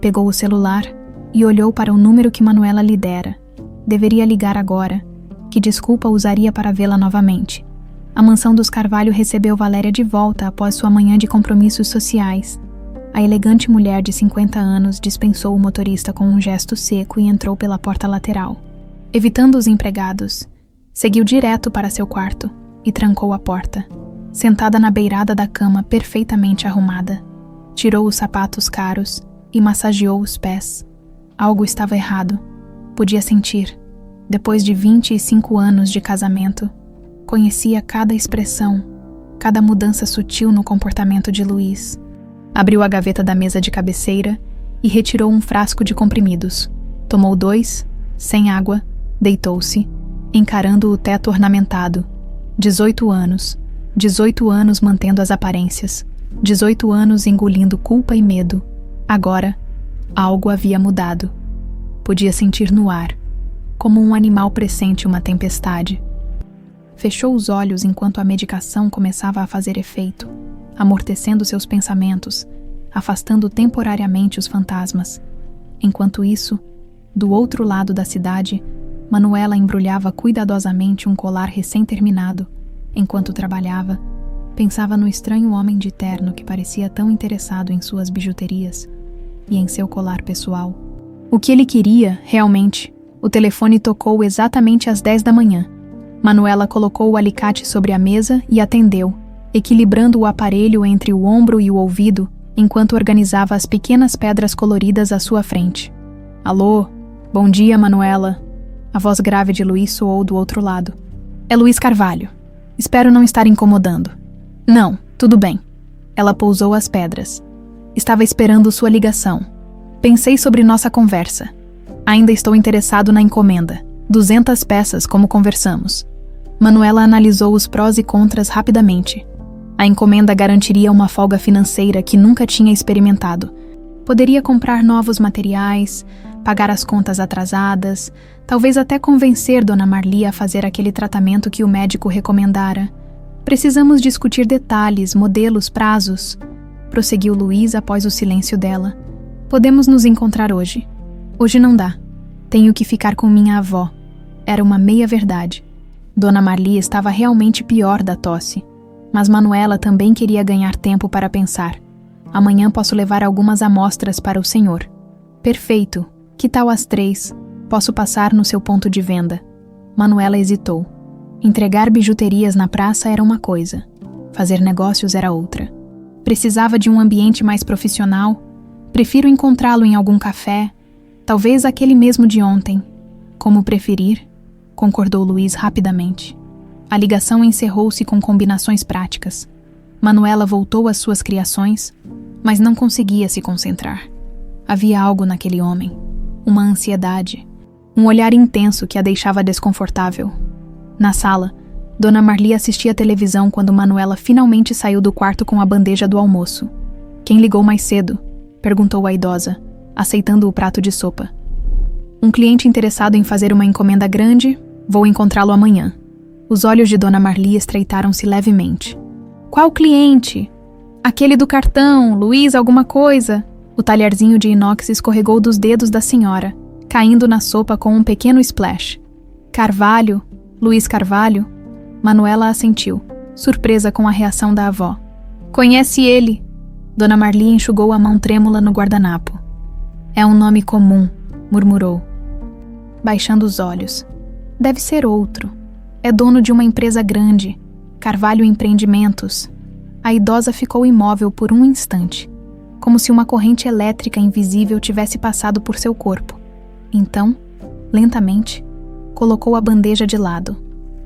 S1: Pegou o celular e olhou para o número que Manuela lhe dera. Deveria ligar agora. Que desculpa usaria para vê-la novamente? A mansão dos Carvalho recebeu Valéria de volta após sua manhã de compromissos sociais. A elegante mulher de 50 anos dispensou o motorista com um gesto seco e entrou pela porta lateral. Evitando os empregados, seguiu direto para seu quarto e trancou a porta. Sentada na beirada da cama perfeitamente arrumada, tirou os sapatos caros e massageou os pés. Algo estava errado. Podia sentir. Depois de 25 anos de casamento, conhecia cada expressão, cada mudança sutil no comportamento de Luiz. Abriu a gaveta da mesa de cabeceira e retirou um frasco de comprimidos. Tomou 2, sem água, deitou-se, encarando o teto ornamentado. 18 anos. 18 anos mantendo as aparências. 18 anos engolindo culpa e medo. Agora, algo havia mudado. Podia sentir no ar, como um animal pressente uma tempestade. Fechou os olhos enquanto a medicação começava a fazer efeito, amortecendo seus pensamentos, afastando temporariamente os fantasmas. Enquanto isso, do outro lado da cidade, Manuela embrulhava cuidadosamente um colar recém-terminado. Enquanto trabalhava, pensava no estranho homem de terno que parecia tão interessado em suas bijuterias e em seu colar pessoal. O que ele queria, realmente? O telefone tocou exatamente às 10 da manhã. Manuela colocou o alicate sobre a mesa e atendeu, equilibrando o aparelho entre o ombro e o ouvido, enquanto organizava as pequenas pedras coloridas à sua frente. Alô? Bom dia, Manuela. A voz grave de Luiz soou do outro lado. É Luiz Carvalho. Espero não estar incomodando. Não, tudo bem. Ela pousou as pedras. Estava esperando sua ligação. Pensei sobre nossa conversa. Ainda estou interessado na encomenda. 200 peças, como conversamos. Manuela analisou os prós e contras rapidamente. A encomenda garantiria uma folga financeira que nunca tinha experimentado. Poderia comprar novos materiais, pagar as contas atrasadas, talvez até convencer Dona Marli a fazer aquele tratamento que o médico recomendara. Precisamos discutir detalhes, modelos, prazos, prosseguiu Luiz após o silêncio dela. Podemos nos encontrar hoje. Hoje não dá. Tenho que ficar com minha avó. Era uma meia-verdade. Dona Marli estava realmente pior da tosse. Mas Manuela também queria ganhar tempo para pensar. Amanhã posso levar algumas amostras para o senhor. Perfeito. Que tal às 3? Posso passar no seu ponto de venda. Manuela hesitou. Entregar bijuterias na praça era uma coisa. Fazer negócios era outra. Precisava de um ambiente mais profissional. Prefiro encontrá-lo em algum café. Talvez aquele mesmo de ontem. Como preferir, concordou Luiz rapidamente. A ligação encerrou-se com combinações práticas. Manuela voltou às suas criações, mas não conseguia se concentrar. Havia algo naquele homem. Uma ansiedade. Um olhar intenso que a deixava desconfortável. Na sala, Dona Marli assistia à televisão quando Manuela finalmente saiu do quarto com a bandeja do almoço. Quem ligou mais cedo? Perguntou a idosa, aceitando o prato de sopa. Um cliente interessado em fazer uma encomenda grande, vou encontrá-lo amanhã. Os olhos de Dona Marli estreitaram-se levemente. Qual cliente? Aquele do cartão, Luiz alguma coisa? O talherzinho de inox escorregou dos dedos da senhora, caindo na sopa com um pequeno splash. Carvalho? Luiz Carvalho? Manuela assentiu, surpresa com a reação da avó. Conhece ele? Dona Marli enxugou a mão trêmula no guardanapo. É um nome comum, murmurou, baixando os olhos. Deve ser outro. É dono de uma empresa grande, Carvalho Empreendimentos. A idosa ficou imóvel por um instante, como se uma corrente elétrica invisível tivesse passado por seu corpo. Então, lentamente, colocou a bandeja de lado.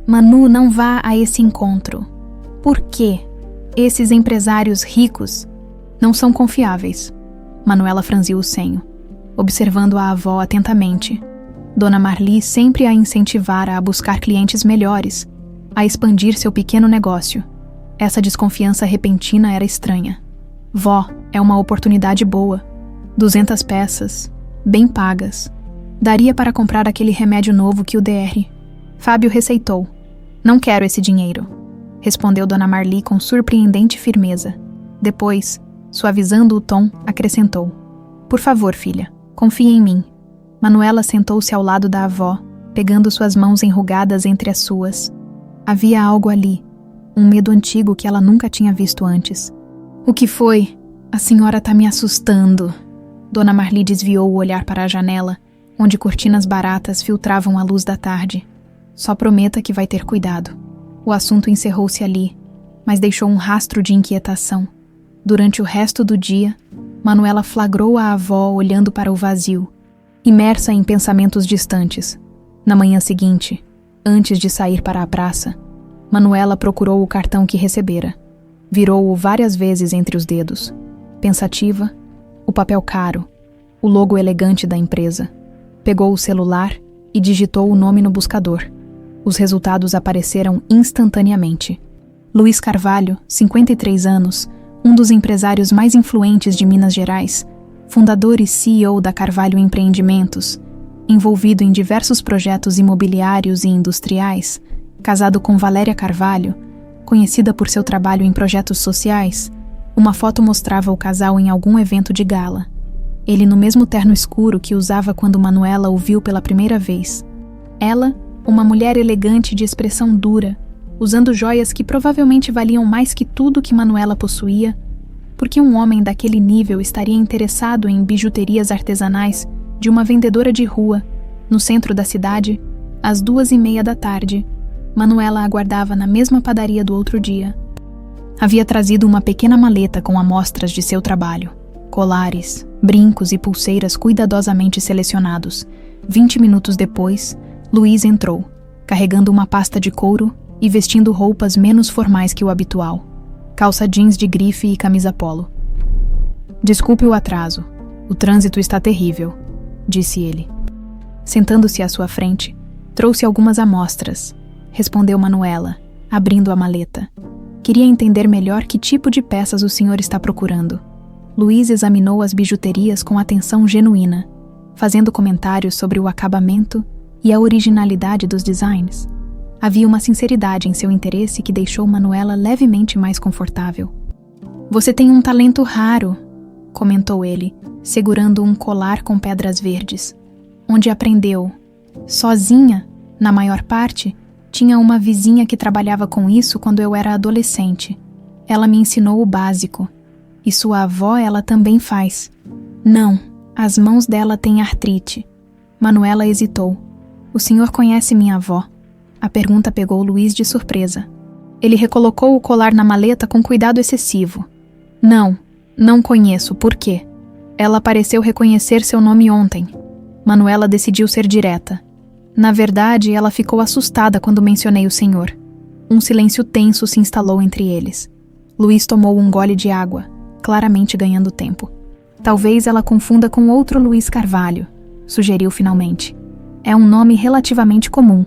S1: Manu, não vá a esse encontro. Por quê? Esses empresários ricos não são confiáveis. Manuela franziu o senho, observando a avó atentamente. Dona Marli sempre a incentivara a buscar clientes melhores, a expandir seu pequeno negócio. Essa desconfiança repentina era estranha. Vó, é uma oportunidade boa. 200 peças, bem pagas. Daria para comprar aquele remédio novo que o Dr. Fábio receitou. Não quero esse dinheiro, respondeu Dona Marli com surpreendente firmeza. Depois, suavizando o tom, acrescentou. Por favor, filha, confie em mim. Manuela sentou-se ao lado da avó, pegando suas mãos enrugadas entre as suas. Havia algo ali, um medo antigo que ela nunca tinha visto antes. O que foi? A senhora tá me assustando. Dona Marli desviou o olhar para a janela, onde cortinas baratas filtravam a luz da tarde. Só prometa que vai ter cuidado. O assunto encerrou-se ali, mas deixou um rastro de inquietação. Durante o resto do dia, Manuela flagrou a avó olhando para o vazio, imersa em pensamentos distantes. Na manhã seguinte, antes de sair para a praça, Manuela procurou o cartão que recebera. Virou-o várias vezes entre os dedos. Pensativa, o papel caro, o logo elegante da empresa. Pegou o celular e digitou o nome no buscador. Os resultados apareceram instantaneamente. Luiz Carvalho, 53 anos, um dos empresários mais influentes de Minas Gerais, fundador e CEO da Carvalho Empreendimentos, envolvido em diversos projetos imobiliários e industriais, casado com Valéria Carvalho, conhecida por seu trabalho em projetos sociais, Uma foto mostrava o casal em algum evento de gala. Ele no mesmo terno escuro que usava quando Manuela o viu pela primeira vez. Ela, uma mulher elegante de expressão dura, usando joias que provavelmente valiam mais que tudo que Manuela possuía, porque um homem daquele nível estaria interessado em bijuterias artesanais de uma vendedora de rua, no centro da cidade, às 2:30 da tarde. Manuela aguardava na mesma padaria do outro dia. Havia trazido uma pequena maleta com amostras de seu trabalho, colares, brincos e pulseiras cuidadosamente selecionados. 20 minutos depois, Luiz entrou, carregando uma pasta de couro e vestindo roupas menos formais que o habitual. Calça jeans de grife e camisa polo. "Desculpe o atraso. O trânsito está terrível", disse ele. Sentando-se à sua frente, trouxe algumas amostras, respondeu Manuela, abrindo a maleta. "Queria entender melhor que tipo de peças o senhor está procurando." Luiz examinou as bijuterias com atenção genuína, fazendo comentários sobre o acabamento e a originalidade dos designs. Havia uma sinceridade em seu interesse que deixou Manuela levemente mais confortável. "Você tem um talento raro", comentou ele, segurando um colar com pedras verdes. "Onde aprendeu? Sozinha, na maior parte? Tinha uma vizinha que trabalhava com isso quando eu era adolescente. Ela me ensinou o básico. E sua avó ela também faz." "Não, as mãos dela têm artrite." Manuela hesitou. "O senhor conhece minha avó?" A pergunta pegou Luiz de surpresa. Ele recolocou o colar na maleta com cuidado excessivo. Não conheço. Por quê?" "Ela pareceu reconhecer seu nome ontem." Manuela decidiu ser direta. "Na verdade, ela ficou assustada quando mencionei o senhor." Um silêncio tenso se instalou entre eles. Luiz tomou um gole de água, claramente ganhando tempo. "Talvez ela confunda com outro Luiz Carvalho", sugeriu finalmente. "É um nome relativamente comum."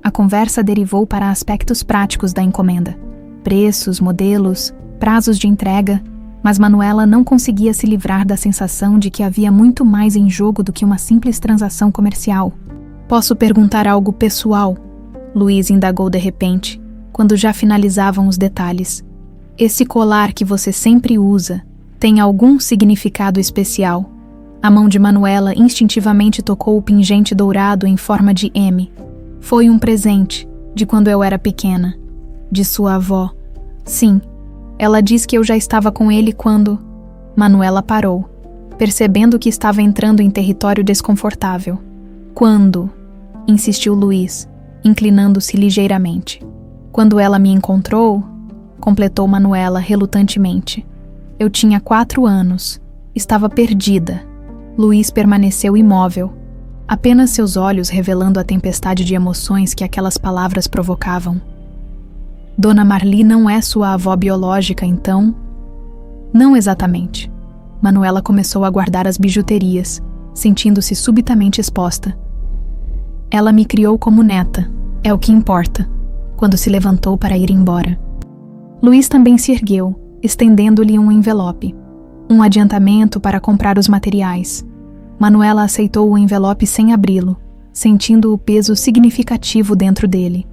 S1: A conversa derivou para aspectos práticos da encomenda. Preços, modelos, prazos de entrega, mas Manuela não conseguia se livrar da sensação de que havia muito mais em jogo do que uma simples transação comercial. "Posso perguntar algo pessoal?" Luiz indagou de repente, quando já finalizavam os detalhes. "Esse colar que você sempre usa tem algum significado especial?" A mão de Manuela instintivamente tocou o pingente dourado em forma de M. "Foi um presente, de quando eu era pequena." "De sua avó?" "Sim. Ela diz que eu já estava com ele quando..." Manuela parou, percebendo que estava entrando em território desconfortável. "Quando?" insistiu Luiz, inclinando-se ligeiramente. "Quando ela me encontrou..." completou Manuela relutantemente. "Eu tinha 4 anos. Estava perdida." Luiz permaneceu imóvel, apenas seus olhos revelando a tempestade de emoções que aquelas palavras provocavam. "Dona Marli não é sua avó biológica, então?" "Não exatamente." Manuela começou a guardar as bijuterias, sentindo-se subitamente exposta. "Ela me criou como neta, é o que importa." Quando se levantou para ir embora. Luiz também se ergueu, estendendo-lhe um envelope. Um adiantamento para comprar os materiais. Manuela aceitou o envelope sem abri-lo, sentindo o peso significativo dentro dele.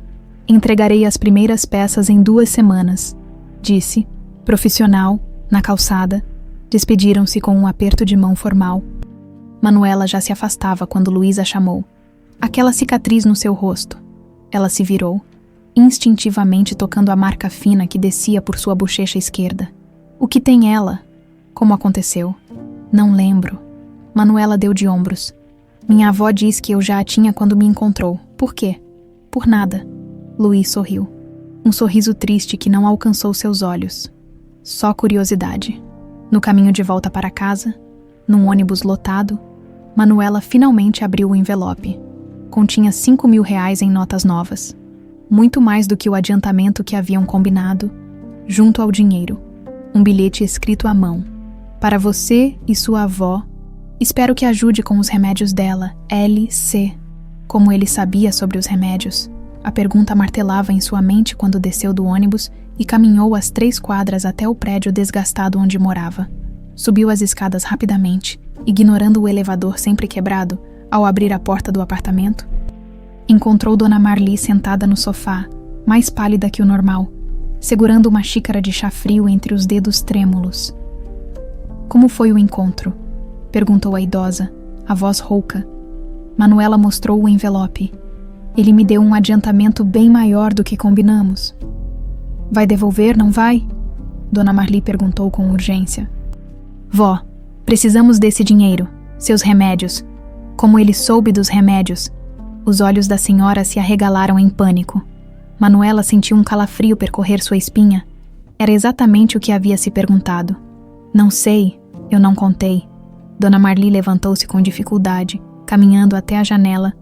S1: "Entregarei as primeiras peças em 2 semanas", disse, profissional, na calçada. Despediram-se com um aperto de mão formal. Manuela já se afastava quando Luiz a chamou. "Aquela cicatriz no seu rosto." Ela se virou, instintivamente tocando a marca fina que descia por sua bochecha esquerda. "O que tem ela? Como aconteceu?" "Não lembro." Manuela deu de ombros. "Minha avó diz que eu já a tinha quando me encontrou. Por quê?" "Por nada." Luiz sorriu. Um sorriso triste que não alcançou seus olhos. Só curiosidade. No caminho de volta para casa, num ônibus lotado, Manuela finalmente abriu o envelope. Continha 5.000 reais em notas novas. Muito mais do que o adiantamento que haviam combinado. Junto ao dinheiro, um bilhete escrito à mão. "Para você e sua avó. Espero que ajude com os remédios dela, L.C." Como ele sabia sobre os remédios? A pergunta martelava em sua mente quando desceu do ônibus e caminhou as 3 quadras até o prédio desgastado onde morava. Subiu as escadas rapidamente, ignorando o elevador sempre quebrado, ao abrir a porta do apartamento. Encontrou Dona Marli sentada no sofá, mais pálida que o normal. segurando uma xícara de chá frio entre os dedos trêmulos. Como foi o encontro? Perguntou a idosa, a voz rouca. Manuela mostrou o envelope. Ele me deu um adiantamento bem maior do que combinamos. Vai devolver, não vai? Dona Marli perguntou com urgência. Vó, precisamos desse dinheiro, seus remédios. Como ele soube dos remédios? Os olhos da senhora se arregalaram em pânico. Manuela sentiu um calafrio percorrer sua espinha. Era exatamente o que havia se perguntado. Não sei, eu não contei. Dona Marli levantou-se com dificuldade, caminhando até a janela.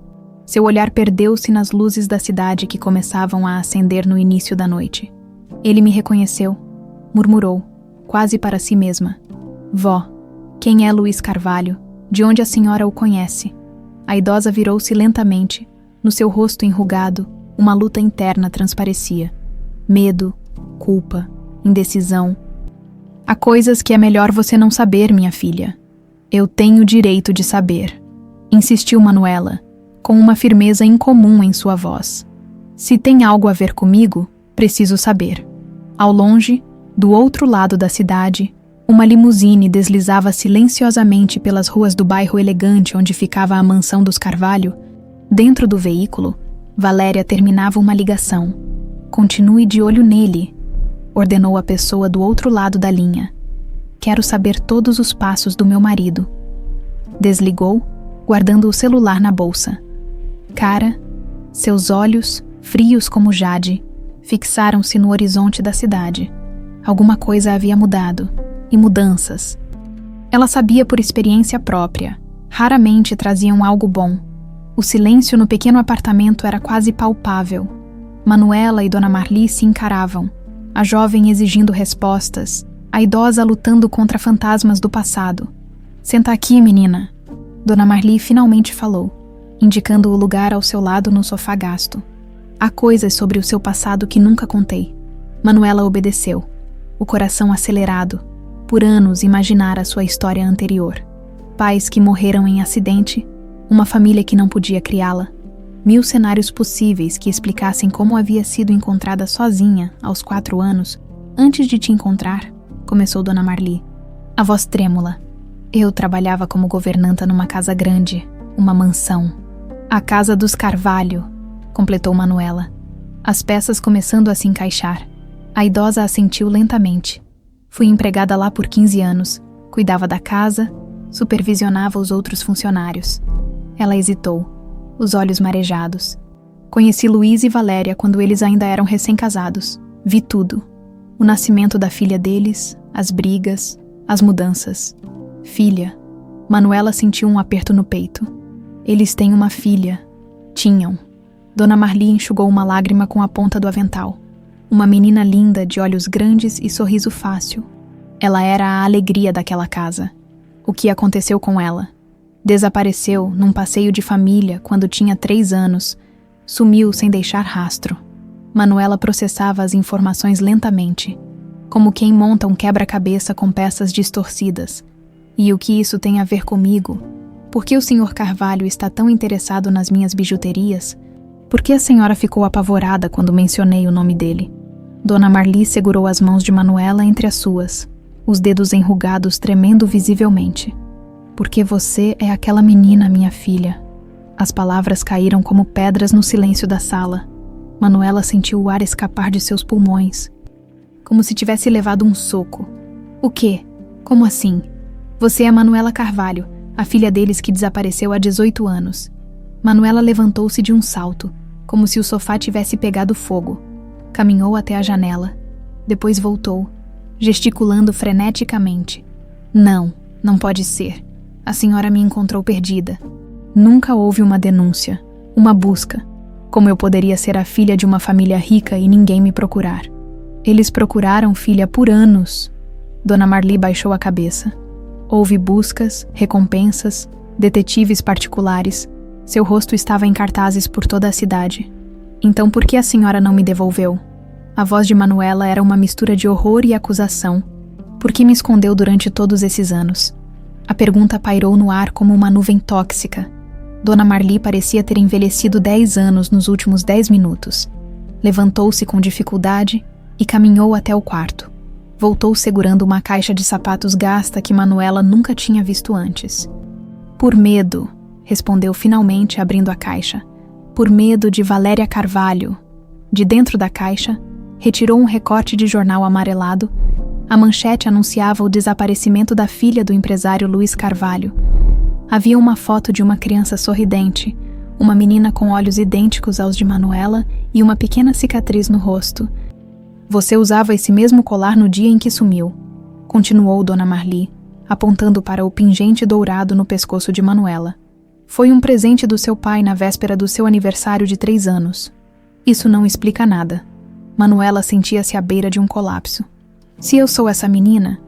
S1: Seu olhar perdeu-se nas luzes da cidade que começavam a acender no início da noite. Ele me reconheceu, murmurou, quase para si mesma. Vó, quem é Luís Carvalho? De onde a senhora o conhece? A idosa virou-se lentamente. No seu rosto enrugado, uma luta interna transparecia. Medo, culpa, indecisão. Há coisas que é melhor você não saber, minha filha. Eu tenho o direito de saber, insistiu Manuela, com uma firmeza incomum em sua voz. Se tem algo a ver comigo, preciso saber. Ao longe, do outro lado da cidade, uma limusine deslizava silenciosamente pelas ruas do bairro elegante onde ficava a mansão dos Carvalho. Dentro do veículo, Valéria terminava uma ligação. Continue de olho nele, ordenou a pessoa do outro lado da linha. Quero saber todos os passos do meu marido. Desligou, guardando o celular na bolsa. Cara, seus olhos, frios como jade, fixaram-se no horizonte da cidade. Alguma coisa havia mudado, e mudanças. Ela sabia por experiência própria. Raramente traziam algo bom. O silêncio no pequeno apartamento era quase palpável. Manuela e Dona Marli se encaravam, a jovem exigindo respostas, a idosa lutando contra fantasmas do passado. Senta aqui, menina. Dona Marli finalmente falou, indicando o lugar ao seu lado no sofá gasto. Há coisas sobre o seu passado que nunca contei. Manuela obedeceu, o coração acelerado. Por anos imaginara sua história anterior. Pais que morreram em acidente, uma família que não podia criá-la. 1000 cenários possíveis que explicassem como havia sido encontrada sozinha aos 4 anos, antes de te encontrar, começou Dona Marli, a voz trêmula. Eu trabalhava como governanta numa casa grande, uma mansão. A casa dos Carvalho, completou Manuela, as peças começando a se encaixar. A idosa assentiu lentamente. Fui empregada lá por 15 anos, cuidava da casa, supervisionava os outros funcionários. Ela hesitou, os olhos marejados. Conheci Luís e Valéria quando eles ainda eram recém-casados. Vi tudo. O nascimento da filha deles, as brigas, as mudanças. Filha. Manuela sentiu um aperto no peito. Eles têm uma filha. Tinham. Dona Marli enxugou uma lágrima com a ponta do avental. Uma menina linda de olhos grandes e sorriso fácil. Ela era a alegria daquela casa. O que aconteceu com ela? Desapareceu num passeio de família quando tinha 3 anos. Sumiu sem deixar rastro. Manuela processava as informações lentamente, como quem monta um quebra-cabeça com peças distorcidas. E o que isso tem a ver comigo? Por que o Sr. Carvalho está tão interessado nas minhas bijuterias? Por que a senhora ficou apavorada quando mencionei o nome dele? Dona Marli segurou as mãos de Manuela entre as suas, os dedos enrugados tremendo visivelmente. Porque você é aquela menina, minha filha. As palavras caíram como pedras no silêncio da sala. Manuela sentiu o ar escapar de seus pulmões, como se tivesse levado um soco. O quê? Como assim? Você é Manuela Carvalho, a filha deles que desapareceu há 18 anos. Manuela levantou-se de um salto, como se o sofá tivesse pegado fogo. Caminhou até a janela. Depois voltou, gesticulando freneticamente. Não, não pode ser. A senhora me encontrou perdida. Nunca houve uma denúncia, uma busca. Como eu poderia ser a filha de uma família rica e ninguém me procurar? Eles procuraram, filha, por anos. Dona Marli baixou a cabeça. Houve buscas, recompensas, detetives particulares. Seu rosto estava em cartazes por toda a cidade. Então por que a senhora não me devolveu? A voz de Manuela era uma mistura de horror e acusação. Por que me escondeu durante todos esses anos? A pergunta pairou no ar como uma nuvem tóxica. Dona Marli parecia ter envelhecido 10 anos nos últimos 10 minutos. Levantou-se com dificuldade, e caminhou até o quarto. Voltou segurando uma caixa de sapatos gasta que Manuela nunca tinha visto antes. Por medo, respondeu finalmente abrindo a caixa. Por medo de Valéria Carvalho. De dentro da caixa, retirou um recorte de jornal amarelado. A manchete anunciava o desaparecimento da filha do empresário Luís Carvalho. Havia uma foto de uma criança sorridente, uma menina com olhos idênticos aos de Manuela e uma pequena cicatriz no rosto. Você usava esse mesmo colar no dia em que sumiu, continuou Dona Marli, apontando para o pingente dourado no pescoço de Manuela. Foi um presente do seu pai na véspera do seu aniversário de 3 anos. Isso não explica nada. Manuela sentia-se à beira de um colapso. Se eu sou essa menina,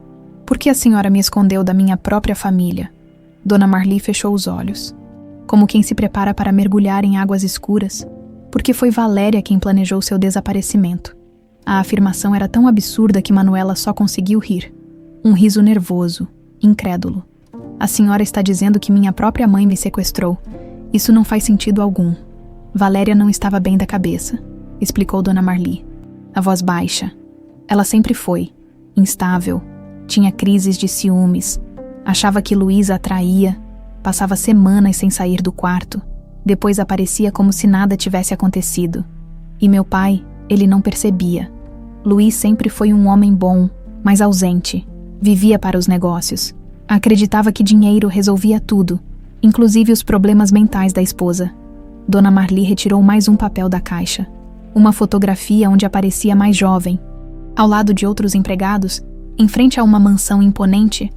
S1: por que a senhora me escondeu da minha própria família? Dona Marli fechou os olhos, como quem se prepara para mergulhar em águas escuras, porque foi Valéria quem planejou seu desaparecimento. A afirmação era tão absurda que Manuela só conseguiu rir. Um riso nervoso, incrédulo. A senhora está dizendo que minha própria mãe me sequestrou. Isso não faz sentido algum. Valéria não estava bem da cabeça, explicou Dona Marli. A voz baixa. Ela sempre foi instável, tinha crises de ciúmes, achava que Luís a atraía, passava semanas sem sair do quarto, depois aparecia como se nada tivesse acontecido. E meu pai, ele não percebia. Luís sempre foi um homem bom, mas ausente, vivia para os negócios. Acreditava que dinheiro resolvia tudo, inclusive os problemas mentais da esposa. Dona Marli retirou mais um papel da caixa. Uma fotografia onde aparecia mais jovem, ao lado de outros empregados, em frente a uma mansão imponente.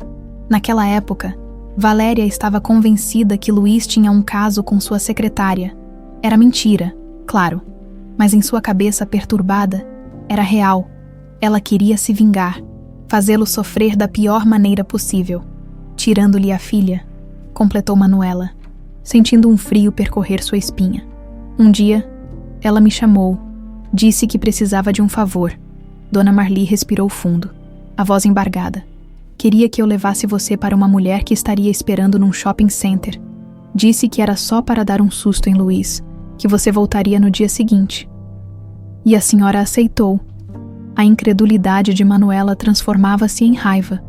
S1: Naquela época, Valéria estava convencida que Luís tinha um caso com sua secretária. Era mentira, claro, mas em sua cabeça perturbada, era real. Ela queria se vingar, fazê-lo sofrer da pior maneira possível, tirando-lhe a filha, completou Manuela, sentindo um frio percorrer sua espinha. Um dia, ela me chamou, disse que precisava de um favor. Dona Marli respirou fundo, a voz embargada. Queria que eu levasse você para uma mulher que estaria esperando num shopping center. Disse que era só para dar um susto em Luís, que você voltaria no dia seguinte. E a senhora aceitou. A incredulidade de Manuela transformava-se em raiva.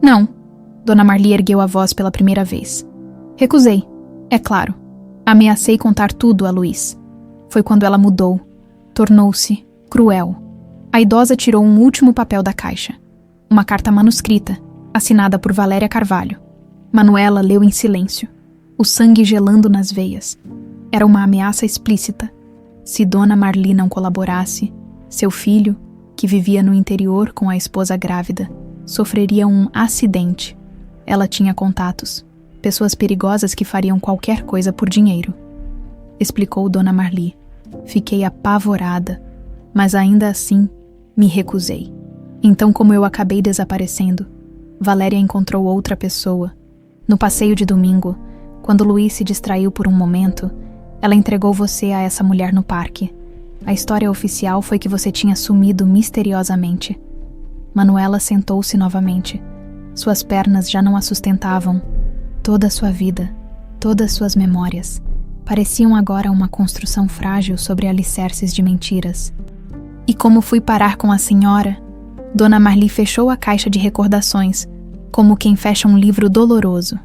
S1: Não, Dona Marli ergueu a voz pela primeira vez. Recusei, é claro. Ameacei contar tudo a Luís. Foi quando ela mudou. Tornou-se cruel. A idosa tirou um último papel da caixa. Uma carta manuscrita, assinada por Valéria Carvalho. Manuela leu em silêncio, o sangue gelando nas veias. Era uma ameaça explícita. Se Dona Marli não colaborasse, seu filho, que vivia no interior com a esposa grávida, sofreria um acidente. Ela tinha contatos, pessoas perigosas que fariam qualquer coisa por dinheiro. Explicou Dona Marli. Fiquei apavorada, mas ainda assim me recusei. Então, como eu acabei desaparecendo, Valéria encontrou outra pessoa. No passeio de domingo, quando Luís se distraiu por um momento, ela entregou você a essa mulher no parque. A história oficial foi que você tinha sumido misteriosamente. Manuela sentou-se novamente. Suas pernas já não a sustentavam. Toda a sua vida, todas suas memórias, pareciam agora uma construção frágil sobre alicerces de mentiras. E como fui parar com a senhora? Dona Marli fechou a caixa de recordações, como quem fecha um livro doloroso.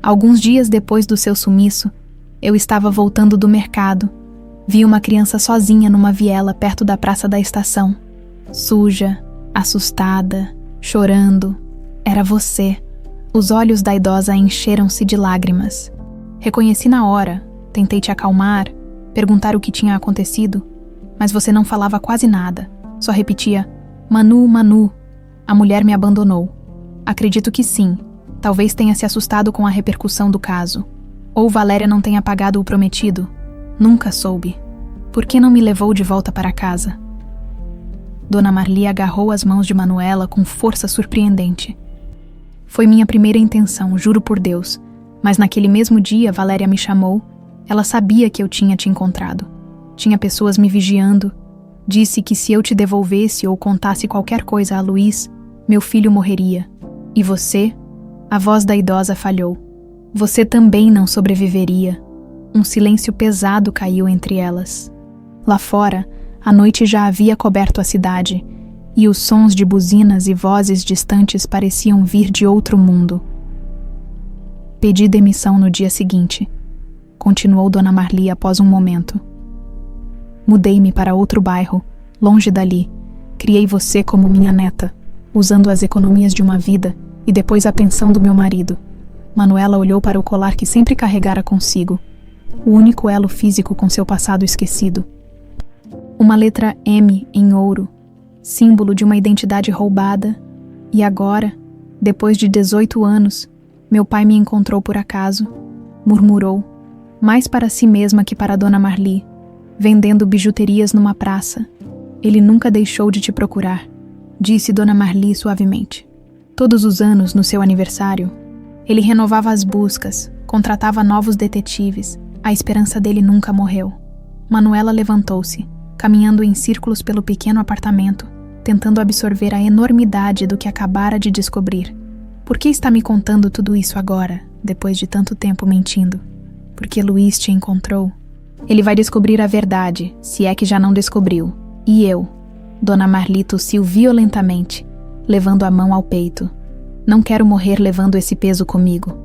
S1: Alguns dias depois do seu sumiço, eu estava voltando do mercado. Vi uma criança sozinha numa viela perto da praça da estação. Suja, assustada, chorando. Era você. Os olhos da idosa encheram-se de lágrimas. Reconheci na hora, tentei te acalmar, perguntar o que tinha acontecido, mas você não falava quase nada, só repetia, Manu, Manu. A mulher me abandonou. Acredito que sim, talvez tenha se assustado com a repercussão do caso. Ou Valéria não tenha pagado o prometido. Nunca soube. Por que não me levou de volta para casa? Dona Marli agarrou as mãos de Manuela com força surpreendente. Foi minha primeira intenção, juro por Deus, mas naquele mesmo dia Valéria me chamou. Ela sabia que eu tinha te encontrado. Tinha pessoas me vigiando. Disse que se eu te devolvesse ou contasse qualquer coisa a Luís, meu filho morreria. E você? A voz da idosa falhou. Você também não sobreviveria. Um silêncio pesado caiu entre elas. Lá fora, A noite já havia coberto a cidade, e os sons de buzinas e vozes distantes pareciam vir de outro mundo. Pedi demissão no dia seguinte, continuou Dona Marli após um momento. Mudei-me para outro bairro, longe dali. Criei você como minha neta, usando as economias de uma vida e depois a pensão do meu marido. Manuela olhou para o colar que sempre carregara consigo, o único elo físico com seu passado esquecido. Uma letra M em ouro, símbolo de uma identidade roubada, e agora, depois de 18 anos, meu pai me encontrou por acaso, murmurou, mais para si mesma que para Dona Marli, vendendo bijuterias numa praça. Ele nunca deixou de te procurar, disse Dona Marli suavemente. Todos os anos, no seu aniversário, ele renovava as buscas, contratava novos detetives, a esperança dele nunca morreu. Manuela levantou-se, caminhando em círculos pelo pequeno apartamento, tentando absorver a enormidade do que acabara de descobrir. Por que está me contando tudo isso agora, depois de tanto tempo mentindo? Porque Luiz te encontrou? Ele vai descobrir a verdade, se é que já não descobriu. E eu? Dona Marli tossiu violentamente, levando a mão ao peito. Não quero morrer levando esse peso comigo.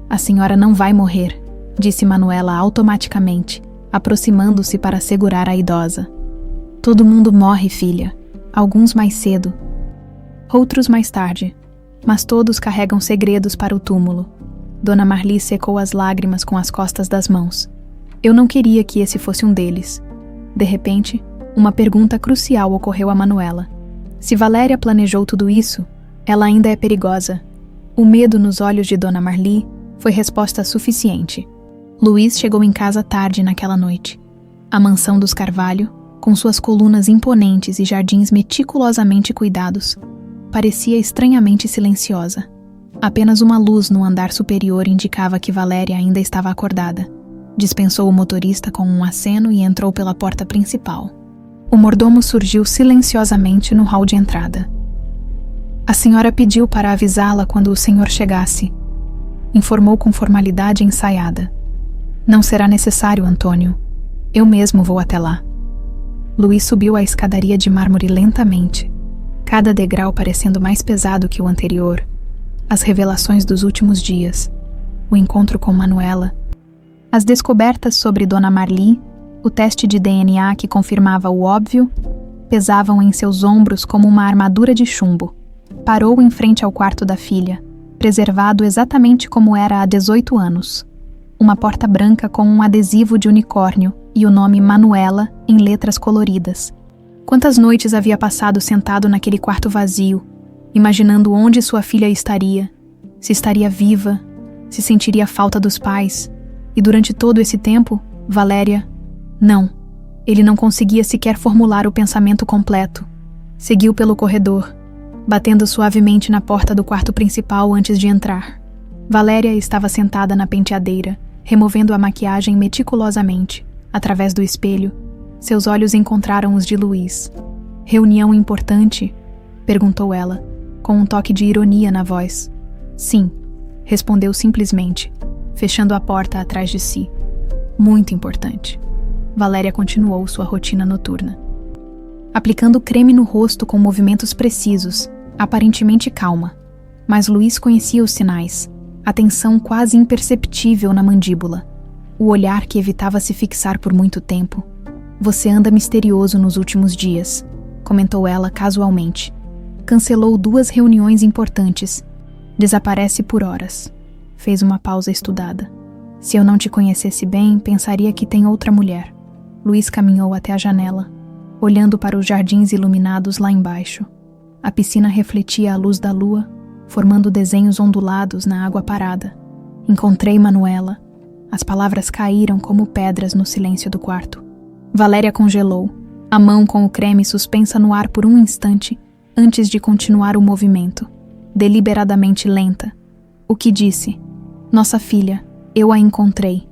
S1: A senhora não vai morrer, disse Manuela automaticamente, aproximando-se para segurar a idosa. Todo mundo morre, filha. Alguns mais cedo, outros mais tarde, mas todos carregam segredos para o túmulo. Dona Marli secou as lágrimas com as costas das mãos. Eu não queria que esse fosse um deles. De repente, uma pergunta crucial ocorreu a Manuela. Se Valéria planejou tudo isso, ela ainda é perigosa. O medo nos olhos de Dona Marli foi resposta suficiente. Luiz chegou em casa tarde naquela noite. A mansão dos Carvalho, com suas colunas imponentes e jardins meticulosamente cuidados, parecia estranhamente silenciosa. Apenas uma luz no andar superior indicava que Valéria ainda estava acordada. Dispensou o motorista com um aceno e entrou pela porta principal. O mordomo surgiu silenciosamente no hall de entrada. A senhora pediu para avisá-la quando o senhor chegasse, informou com formalidade ensaiada. Não será necessário, Antônio. Eu mesmo vou até lá. Luiz subiu a escadaria de mármore lentamente, cada degrau parecendo mais pesado que o anterior. As revelações dos últimos dias, o encontro com Manuela, as descobertas sobre Dona Marli, o teste de DNA que confirmava o óbvio, pesavam em seus ombros como uma armadura de chumbo. Parou em frente ao quarto da filha, preservado exatamente como era há 18 anos. Uma porta branca com um adesivo de unicórnio e o nome Manuela em letras coloridas. Quantas noites havia passado sentado naquele quarto vazio, imaginando onde sua filha estaria, se estaria viva, se sentiria falta dos pais. E durante todo esse tempo, Valéria... Não, ele não conseguia sequer formular o pensamento completo. Seguiu pelo corredor, batendo suavemente na porta do quarto principal antes de entrar. Valéria estava sentada na penteadeira, removendo a maquiagem meticulosamente. Através do espelho, seus olhos encontraram os de Luiz. Reunião importante? Perguntou ela, com um toque de ironia na voz. Sim, respondeu simplesmente, fechando a porta atrás de si. Muito importante. Valéria continuou sua rotina noturna. Aplicando creme no rosto com movimentos precisos, aparentemente calma. Mas Luiz conhecia os sinais. A tensão quase imperceptível na mandíbula. O olhar que evitava se fixar por muito tempo. Você anda misterioso nos últimos dias, comentou ela casualmente. Cancelou 2 reuniões importantes. Desaparece por horas. Fez uma pausa estudada. Se eu não te conhecesse bem, pensaria que tem outra mulher. Luiz caminhou até a janela, olhando para os jardins iluminados lá embaixo. A piscina refletia a luz da lua, formando desenhos ondulados na água parada. Encontrei Manuela. As palavras caíram como pedras no silêncio do quarto. Valéria congelou, a mão com o creme suspensa no ar por um instante, antes de continuar o movimento, deliberadamente lenta. O que disse? Nossa filha, eu a encontrei.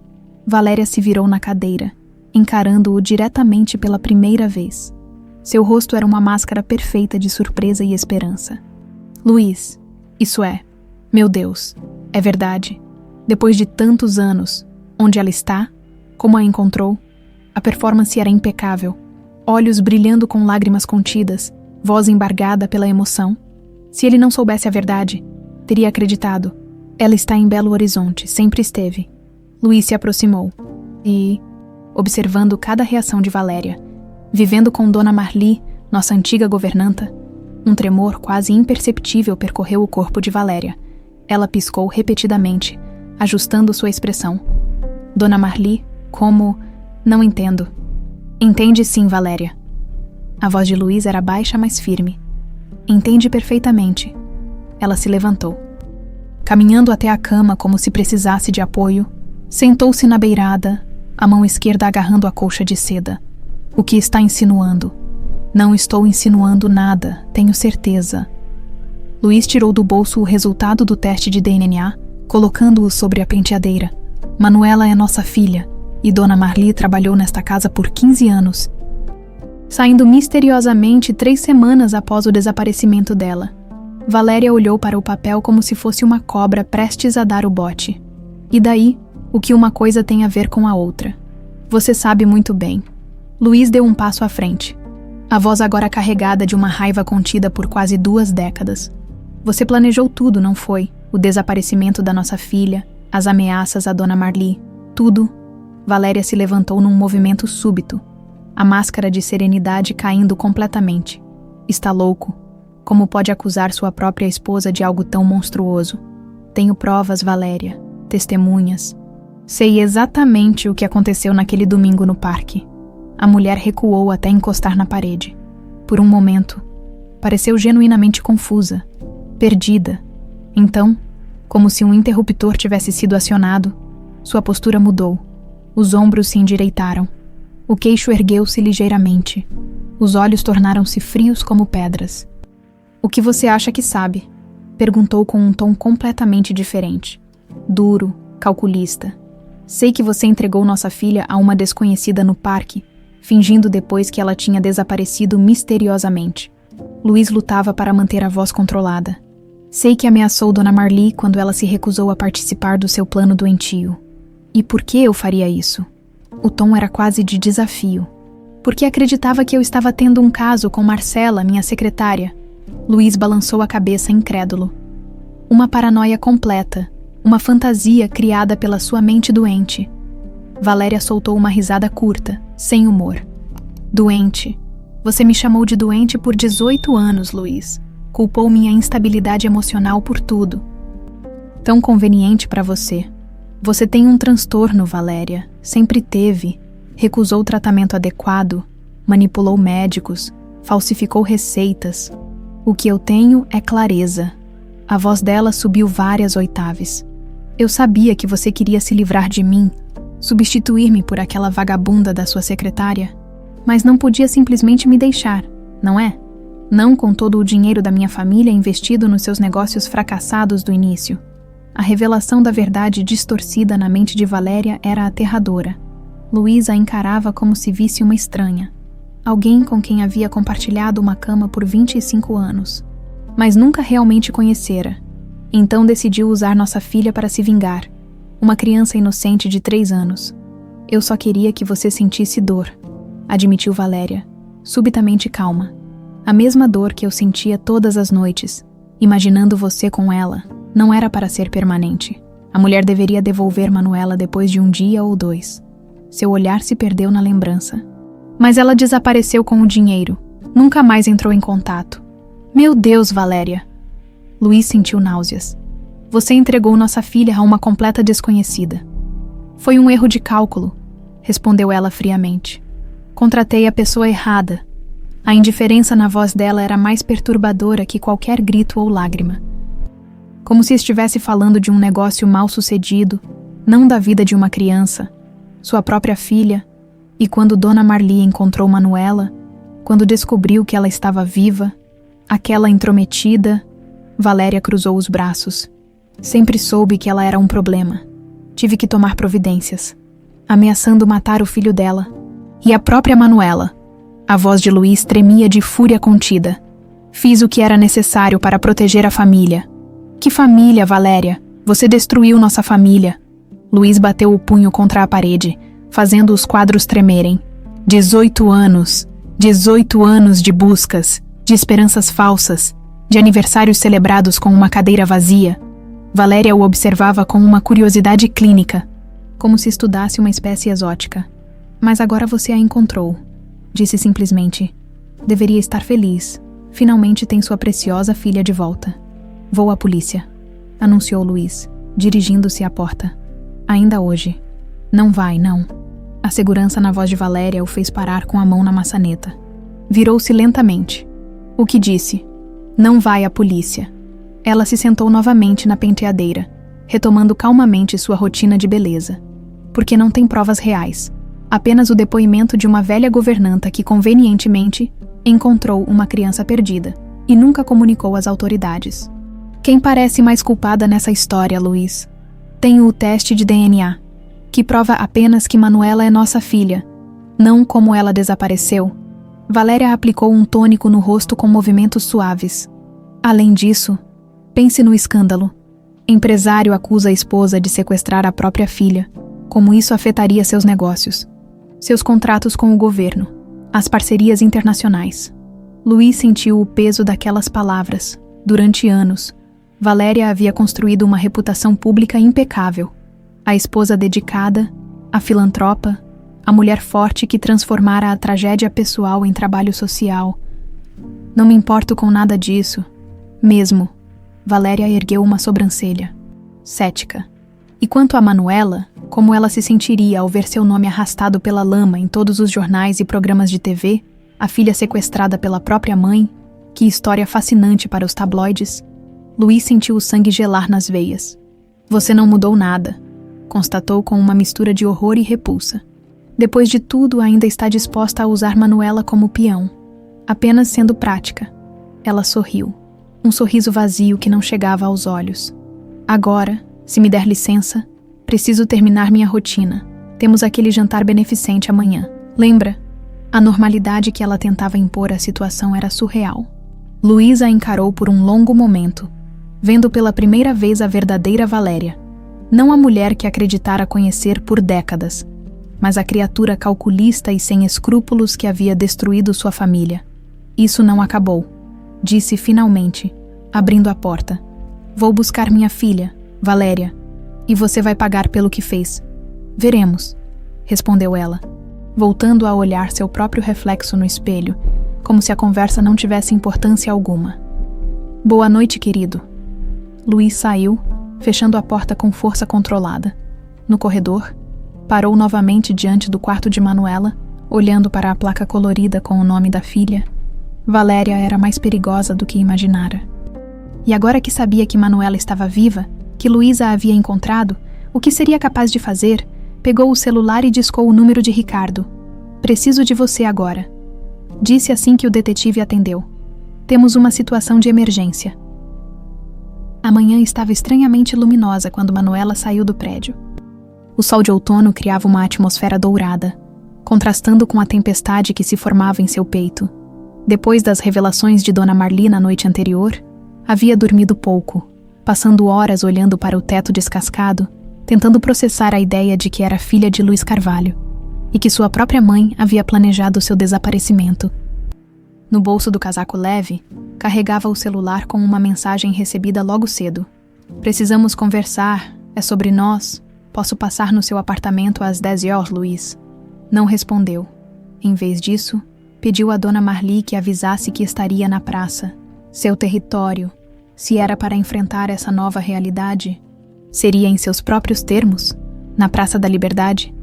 S1: Valéria se virou na cadeira, encarando-o diretamente pela primeira vez. Seu rosto era uma máscara perfeita de surpresa e esperança. Luiz, isso é, meu Deus, é verdade. Depois de tantos anos, onde ela está? Como a encontrou? A performance era impecável. olhos brilhando com lágrimas contidas, voz embargada pela emoção. Se ele não soubesse a verdade, teria acreditado. Ela está em Belo Horizonte, sempre esteve. Luís se aproximou e, observando cada reação de Valéria, vivendo com Dona Marli, nossa antiga governanta, um tremor quase imperceptível percorreu o corpo de Valéria. Ela piscou repetidamente, ajustando sua expressão. Dona Marli, como... Não entendo. Entende sim, Valéria. A voz de Luís era baixa, mas firme. Entende perfeitamente. Ela se levantou. Caminhando até a cama como se precisasse de apoio, sentou-se na beirada, a mão esquerda agarrando a colcha de seda. O que está insinuando? Não estou insinuando nada, tenho certeza. Luís tirou do bolso o resultado do teste de DNA, colocando-o sobre a penteadeira. Manuela é nossa filha, e Dona Marli trabalhou nesta casa por 15 anos, saindo misteriosamente 3 semanas após o desaparecimento dela. Valéria olhou para o papel como se fosse uma cobra prestes a dar o bote. E daí, o que uma coisa tem a ver com a outra? Você sabe muito bem. Luís deu um passo à frente, a voz agora carregada de uma raiva contida por quase 2 décadas. Você planejou tudo, não foi? O desaparecimento da nossa filha, as ameaças a Dona Marli, tudo. Valéria se levantou num movimento súbito, a máscara de serenidade caindo completamente. Está louco. Como pode acusar sua própria esposa de algo tão monstruoso? Tenho provas, Valéria, testemunhas. Sei exatamente o que aconteceu naquele domingo no parque. A mulher recuou até encostar na parede. Por um momento, pareceu genuinamente confusa, perdida. Então, como se um interruptor tivesse sido acionado, sua postura mudou. Os ombros se endireitaram. O queixo ergueu-se ligeiramente. Os olhos tornaram-se frios como pedras. O que você acha que sabe? Perguntou com um tom completamente diferente. Duro, calculista. Sei que você entregou nossa filha a uma desconhecida no parque, fingindo depois que ela tinha desaparecido misteriosamente. Luís lutava para manter a voz controlada. Sei que ameaçou Dona Marli quando ela se recusou a participar do seu plano doentio. E por que eu faria isso? O tom era quase de desafio. Porque acreditava que eu estava tendo um caso com Marcela, minha secretária. Luís balançou a cabeça incrédulo. Uma paranoia completa, uma fantasia criada pela sua mente doente. Valéria soltou uma risada curta, sem humor. Doente. Você me chamou de doente por 18 anos, Luís. Culpou minha instabilidade emocional por tudo. Tão conveniente para você. Você tem um transtorno, Valéria. Sempre teve. Recusou tratamento adequado, manipulou médicos, falsificou receitas. O que eu tenho é clareza. A voz dela subiu várias oitavas. Eu sabia que você queria se livrar de mim, substituir-me por aquela vagabunda da sua secretária, mas não podia simplesmente me deixar, não é? Não com todo o dinheiro da minha família investido nos seus negócios fracassados do início. A revelação da verdade distorcida na mente de Valéria era aterradora. Luís a encarava como se visse uma estranha. Alguém com quem havia compartilhado uma cama por 25 anos, mas nunca realmente conhecera. Então decidiu usar nossa filha para se vingar. Uma criança inocente de 3 anos. Eu só queria que você sentisse dor, admitiu Valéria, subitamente calma. A mesma dor que eu sentia todas as noites, imaginando você com ela. Não era para ser permanente. A mulher deveria devolver Manuela depois de 1 dia ou 2. Seu olhar se perdeu na lembrança. Mas ela desapareceu com o dinheiro. Nunca mais entrou em contato. Meu Deus, Valéria! Luís sentiu náuseas. Você entregou nossa filha a uma completa desconhecida. Foi um erro de cálculo, respondeu ela friamente. Contratei a pessoa errada. A indiferença na voz dela era mais perturbadora que qualquer grito ou lágrima. Como se estivesse falando de um negócio mal sucedido, não da vida de uma criança, sua própria filha, e quando Dona Marli encontrou Manuela, quando descobriu que ela estava viva, aquela intrometida, Valéria cruzou os braços. Sempre soube que ela era um problema. Tive que tomar providências, ameaçando matar o filho dela, e a própria Manuela. A voz de Luís tremia de fúria contida. Fiz o que era necessário para proteger a família. Que família, Valéria? Você destruiu nossa família. Luís bateu o punho contra a parede, fazendo os quadros tremerem. 18 anos. 18 anos de buscas, de esperanças falsas, de aniversários celebrados com uma cadeira vazia. Valéria o observava com uma curiosidade clínica, como se estudasse uma espécie exótica. Mas agora você a encontrou, disse simplesmente. Deveria estar feliz. Finalmente tem sua preciosa filha de volta. Vou à polícia, anunciou Luiz, dirigindo-se à porta. Ainda hoje. Não vai, não. A segurança na voz de Valéria o fez parar com a mão na maçaneta. Virou-se lentamente. O que disse? Não vai à polícia. Ela se sentou novamente na penteadeira, retomando calmamente sua rotina de beleza. Porque não tem provas reais. Apenas o depoimento de uma velha governanta que convenientemente encontrou uma criança perdida e nunca comunicou às autoridades. Quem parece mais culpada nessa história, Luiz? Tenho o teste de DNA, que prova apenas que Manuela é nossa filha, não como ela desapareceu. Valéria aplicou um tônico no rosto com movimentos suaves. Além disso, pense no escândalo. Empresário acusa a esposa de sequestrar a própria filha. Como isso afetaria seus negócios, seus contratos com o governo, as parcerias internacionais. Luiz sentiu o peso daquelas palavras. Durante anos, Valéria havia construído uma reputação pública impecável. A esposa dedicada, a filantropa, a mulher forte que transformara a tragédia pessoal em trabalho social. Não me importo com nada disso. Mesmo. Valéria ergueu uma sobrancelha, cética. E quanto a Manuela, como ela se sentiria ao ver seu nome arrastado pela lama em todos os jornais e programas de TV, a filha sequestrada pela própria mãe? Que história fascinante para os tabloides. Luiz sentiu o sangue gelar nas veias. Você não mudou nada, constatou com uma mistura de horror e repulsa. Depois de tudo, ainda está disposta a usar Manuela como peão. Apenas sendo prática. Ela sorriu. Um sorriso vazio que não chegava aos olhos. Agora, se me der licença, preciso terminar minha rotina. Temos aquele jantar beneficente amanhã. Lembra? A normalidade que ela tentava impor à situação era surreal. Luiz a encarou por um longo momento, vendo pela primeira vez a verdadeira Valéria. Não a mulher que acreditara conhecer por décadas, mas a criatura calculista e sem escrúpulos que havia destruído sua família. Isso não acabou, disse finalmente, abrindo a porta. Vou buscar minha filha, Valéria, e você vai pagar pelo que fez. Veremos, respondeu ela, voltando a olhar seu próprio reflexo no espelho, como se a conversa não tivesse importância alguma. Boa noite, querido. Luiz saiu, fechando a porta com força controlada. No corredor, parou novamente diante do quarto de Manuela, olhando para a placa colorida com o nome da filha. Valéria era mais perigosa do que imaginara. E agora que sabia que Manuela estava viva, que Luiz a havia encontrado, o que seria capaz de fazer? Pegou o celular e discou o número de Ricardo. Preciso de você agora. Disse assim que o detetive atendeu. Temos uma situação de emergência. A manhã estava estranhamente luminosa quando Manuela saiu do prédio. O sol de outono criava uma atmosfera dourada, contrastando com a tempestade que se formava em seu peito. Depois das revelações de Dona Marli na noite anterior, havia dormido pouco, passando horas olhando para o teto descascado, tentando processar a ideia de que era filha de Luiz Carvalho e que sua própria mãe havia planejado seu desaparecimento. No bolso do casaco leve, carregava o celular com uma mensagem recebida logo cedo. Precisamos conversar, é sobre nós. Posso passar no seu apartamento às 10 horas, Luiz? Não respondeu. Em vez disso, pediu a Dona Marli que avisasse que estaria na praça. Seu território. Se era para enfrentar essa nova realidade, seria em seus próprios termos, na Praça da Liberdade.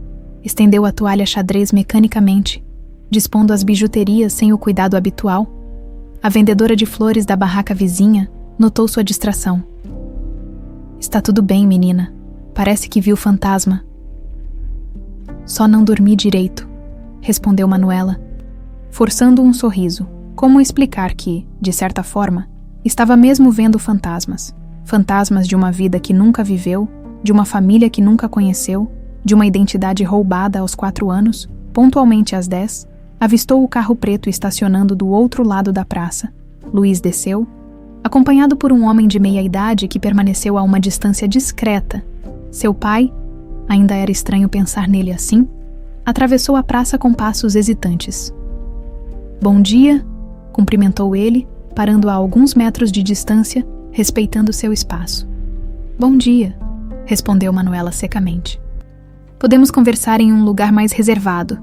S1: Estendeu a toalha xadrez mecanicamente, dispondo as bijuterias sem o cuidado habitual. A vendedora de flores da barraca vizinha notou sua distração. Está tudo bem, menina. Parece que viu fantasma. Só não dormi direito, respondeu Manuela, forçando um sorriso. Como explicar que, de certa forma, estava mesmo vendo fantasmas. Fantasmas de uma vida que nunca viveu, de uma família que nunca conheceu, de uma identidade roubada aos 4 anos, pontualmente às 10, avistou o carro preto estacionando do outro lado da praça. Luiz desceu, acompanhado por um homem de meia-idade que permaneceu a uma distância discreta. Seu pai, ainda era estranho pensar nele assim, atravessou a praça com passos hesitantes. Bom dia, cumprimentou ele, parando a alguns metros de distância, respeitando seu espaço. Bom dia, respondeu Manuela secamente. Podemos conversar em um lugar mais reservado.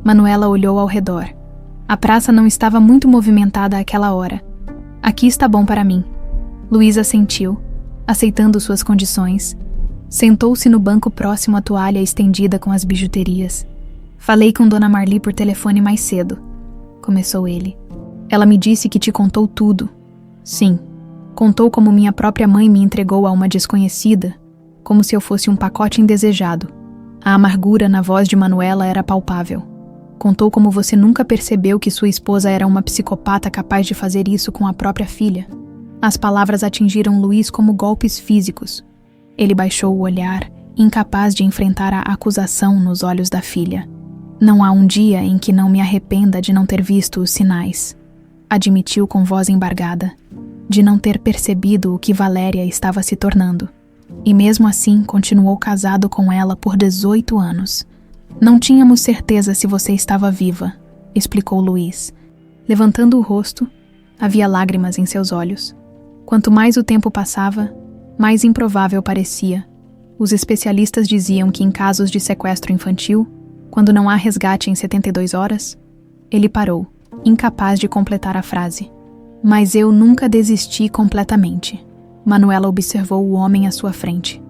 S1: Manuela olhou ao redor. A praça não estava muito movimentada àquela hora. Aqui está bom para mim. Luís assentiu, aceitando suas condições. Sentou-se no banco próximo à toalha estendida com as bijuterias. Falei com Dona Marli por telefone mais cedo, começou ele. Ela me disse que te contou tudo. Sim, contou como minha própria mãe me entregou a uma desconhecida, como se eu fosse um pacote indesejado. A amargura na voz de Manuela era palpável. Contou como você nunca percebeu que sua esposa era uma psicopata capaz de fazer isso com a própria filha. As palavras atingiram Luís como golpes físicos. Ele baixou o olhar, incapaz de enfrentar a acusação nos olhos da filha. Não há um dia em que não me arrependa de não ter visto os sinais, admitiu com voz embargada, de não ter percebido o que Valéria estava se tornando. E mesmo assim continuou casado com ela por 18 anos. Não tínhamos certeza se você estava viva, explicou Luís. Levantando o rosto, havia lágrimas em seus olhos. Quanto mais o tempo passava, mais improvável parecia. Os especialistas diziam que em casos de sequestro infantil, quando não há resgate em 72 horas, ele parou, incapaz de completar a frase. Mas eu nunca desisti completamente. Manuela observou o homem à sua frente.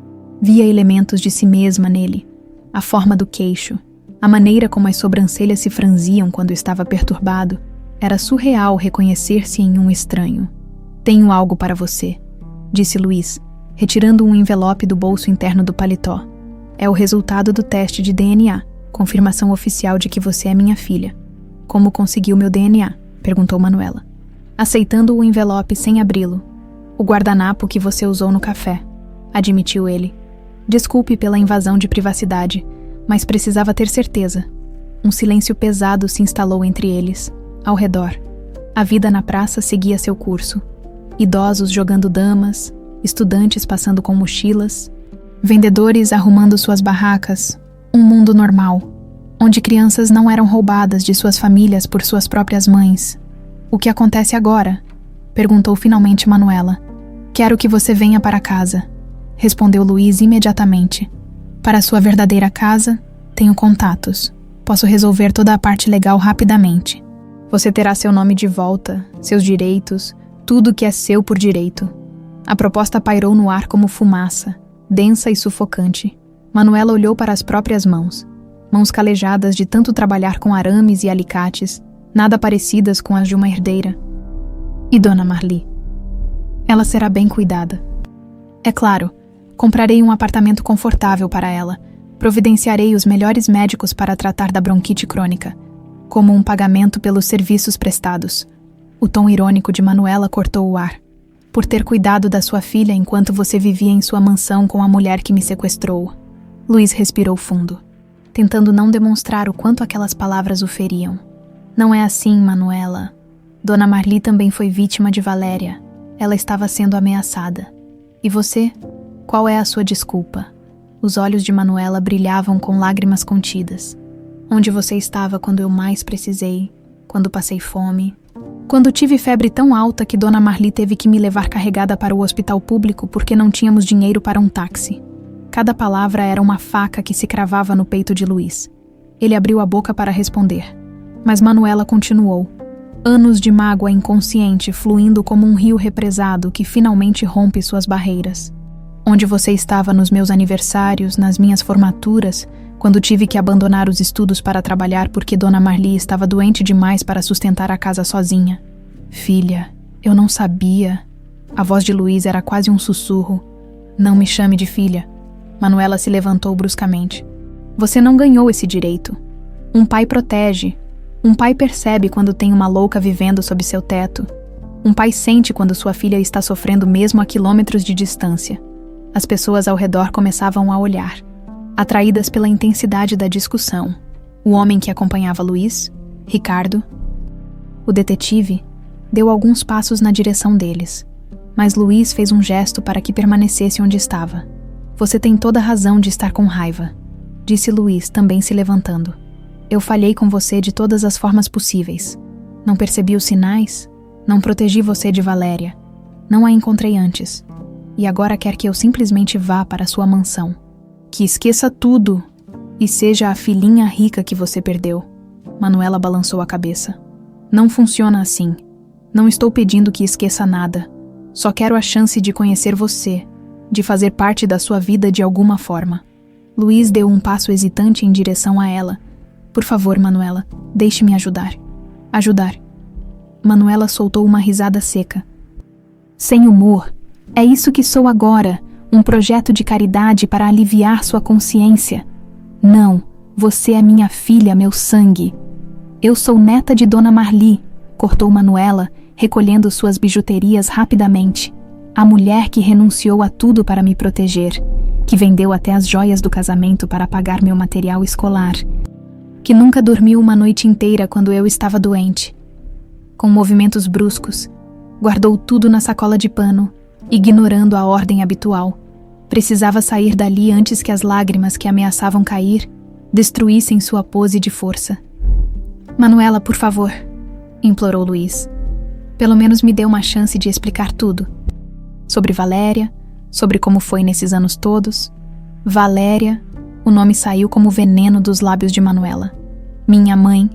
S1: Via elementos de si mesma nele. A forma do queixo, a maneira como as sobrancelhas se franziam quando estava perturbado. Era surreal reconhecer-se em um estranho. Tenho algo para você, disse Luís, retirando um envelope do bolso interno do paletó. É o resultado do teste de DNA, confirmação oficial de que você é minha filha. Como conseguiu meu DNA? Perguntou Manuela, aceitando o envelope sem abri-lo. O guardanapo que você usou no café, admitiu ele. Desculpe pela invasão de privacidade, mas precisava ter certeza. Um silêncio pesado se instalou entre eles, ao redor. A vida na praça seguia seu curso. Idosos jogando damas, estudantes passando com mochilas, vendedores arrumando suas barracas, um mundo normal, onde crianças não eram roubadas de suas famílias por suas próprias mães. O que acontece agora? Perguntou finalmente Manuela. Quero que você venha para casa, respondeu Luís imediatamente. Para sua verdadeira casa, tenho contatos. Posso resolver toda a parte legal rapidamente. Você terá seu nome de volta, seus direitos, tudo que é seu por direito. A proposta pairou no ar como fumaça, densa e sufocante. Manuela olhou para as próprias mãos calejadas de tanto trabalhar com arames e alicates, nada parecidas com as de uma herdeira. E Dona Marli? Ela será bem cuidada. É claro, comprarei um apartamento confortável para ela, providenciarei os melhores médicos para tratar da bronquite crônica, como um pagamento pelos serviços prestados. O tom irônico de Manuela cortou o ar. Por ter cuidado da sua filha enquanto você vivia em sua mansão com a mulher que me sequestrou. Luís respirou fundo, tentando não demonstrar o quanto aquelas palavras o feriam. Não é assim, Manuela. Dona Marli também foi vítima de Valéria. Ela estava sendo ameaçada. E você? Qual é a sua desculpa? Os olhos de Manuela brilhavam com lágrimas contidas. Onde você estava quando eu mais precisei? Quando passei fome? Quando tive febre tão alta que Dona Marli teve que me levar carregada para o hospital público porque não tínhamos dinheiro para um táxi. Cada palavra era uma faca que se cravava no peito de Luís. Ele abriu a boca para responder, mas Manuela continuou. Anos de mágoa inconsciente fluindo como um rio represado que finalmente rompe suas barreiras. Onde você estava nos meus aniversários, nas minhas formaturas, quando tive que abandonar os estudos para trabalhar porque Dona Marli estava doente demais para sustentar a casa sozinha. Filha, eu não sabia. A voz de Luís era quase um sussurro. Não me chame de filha. Manuela se levantou bruscamente. Você não ganhou esse direito. Um pai protege. Um pai percebe quando tem uma louca vivendo sob seu teto. Um pai sente quando sua filha está sofrendo mesmo a quilômetros de distância. As pessoas ao redor começavam a olhar, atraídas pela intensidade da discussão. O homem que acompanhava Luís, Ricardo, o detetive, deu alguns passos na direção deles, mas Luís fez um gesto para que permanecesse onde estava. Você tem toda a razão de estar com raiva, disse Luís, também se levantando. Eu falhei com você de todas as formas possíveis. Não percebi os sinais? Não protegi você de Valéria. Não a encontrei antes. E agora quer que eu simplesmente vá para sua mansão. Que esqueça tudo e seja a filhinha rica que você perdeu. Manuela balançou a cabeça. Não funciona assim. Não estou pedindo que esqueça nada. Só quero a chance de conhecer você, de fazer parte da sua vida de alguma forma. Luiz deu um passo hesitante em direção a ela. Por favor, Manuela, deixe-me ajudar. Ajudar. Manuela soltou uma risada seca. Sem humor. É isso que sou agora, um projeto de caridade para aliviar sua consciência. Não, você é minha filha, meu sangue. Eu sou neta de Dona Marli, cortou Manuela, recolhendo suas bijuterias rapidamente. A mulher que renunciou a tudo para me proteger, que vendeu até as joias do casamento para pagar meu material escolar, que nunca dormiu uma noite inteira quando eu estava doente. Com movimentos bruscos, guardou tudo na sacola de pano, ignorando a ordem habitual. Precisava sair dali antes que as lágrimas que ameaçavam cair destruíssem sua pose de força. Manuela, por favor, implorou Luiz. Pelo menos me dê uma chance de explicar tudo. Sobre Valéria, sobre como foi nesses anos todos. Valéria, o nome saiu como veneno dos lábios de Manuela. Minha mãe,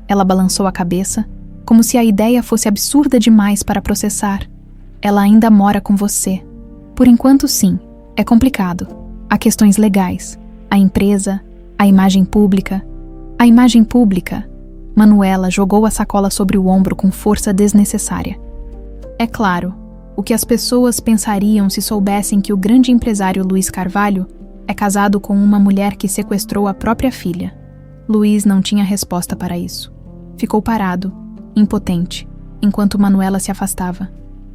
S1: ela balançou a cabeça, como se a ideia fosse absurda demais para processar. Ela ainda mora com você. Por enquanto, sim. É complicado. Há questões legais. A empresa, a imagem pública. A imagem pública. Manuela jogou a sacola sobre o ombro com força desnecessária. É claro, o que as pessoas pensariam se soubessem que o grande empresário Luiz Carvalho é casado com uma mulher que sequestrou a própria filha. Luiz não tinha resposta para isso. Ficou parado, impotente, enquanto Manuela se afastava.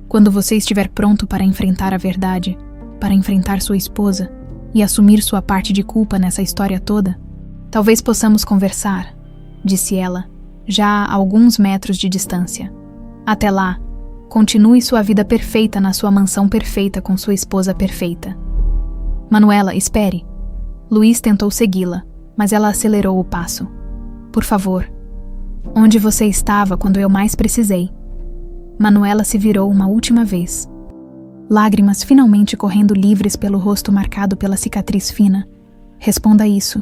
S1: Quando você estiver pronto para enfrentar a verdade, para enfrentar sua esposa e assumir sua parte de culpa nessa história toda, talvez possamos conversar, disse ela, já a alguns metros de distância. Até lá, continue sua vida perfeita na sua mansão perfeita com sua esposa perfeita. Manuela, espere. Luiz tentou segui-la, mas ela acelerou o passo. Por favor. Onde você estava quando eu mais precisei? Manuela se virou uma última vez. Lágrimas finalmente correndo livres pelo rosto marcado pela cicatriz fina. Responda isso,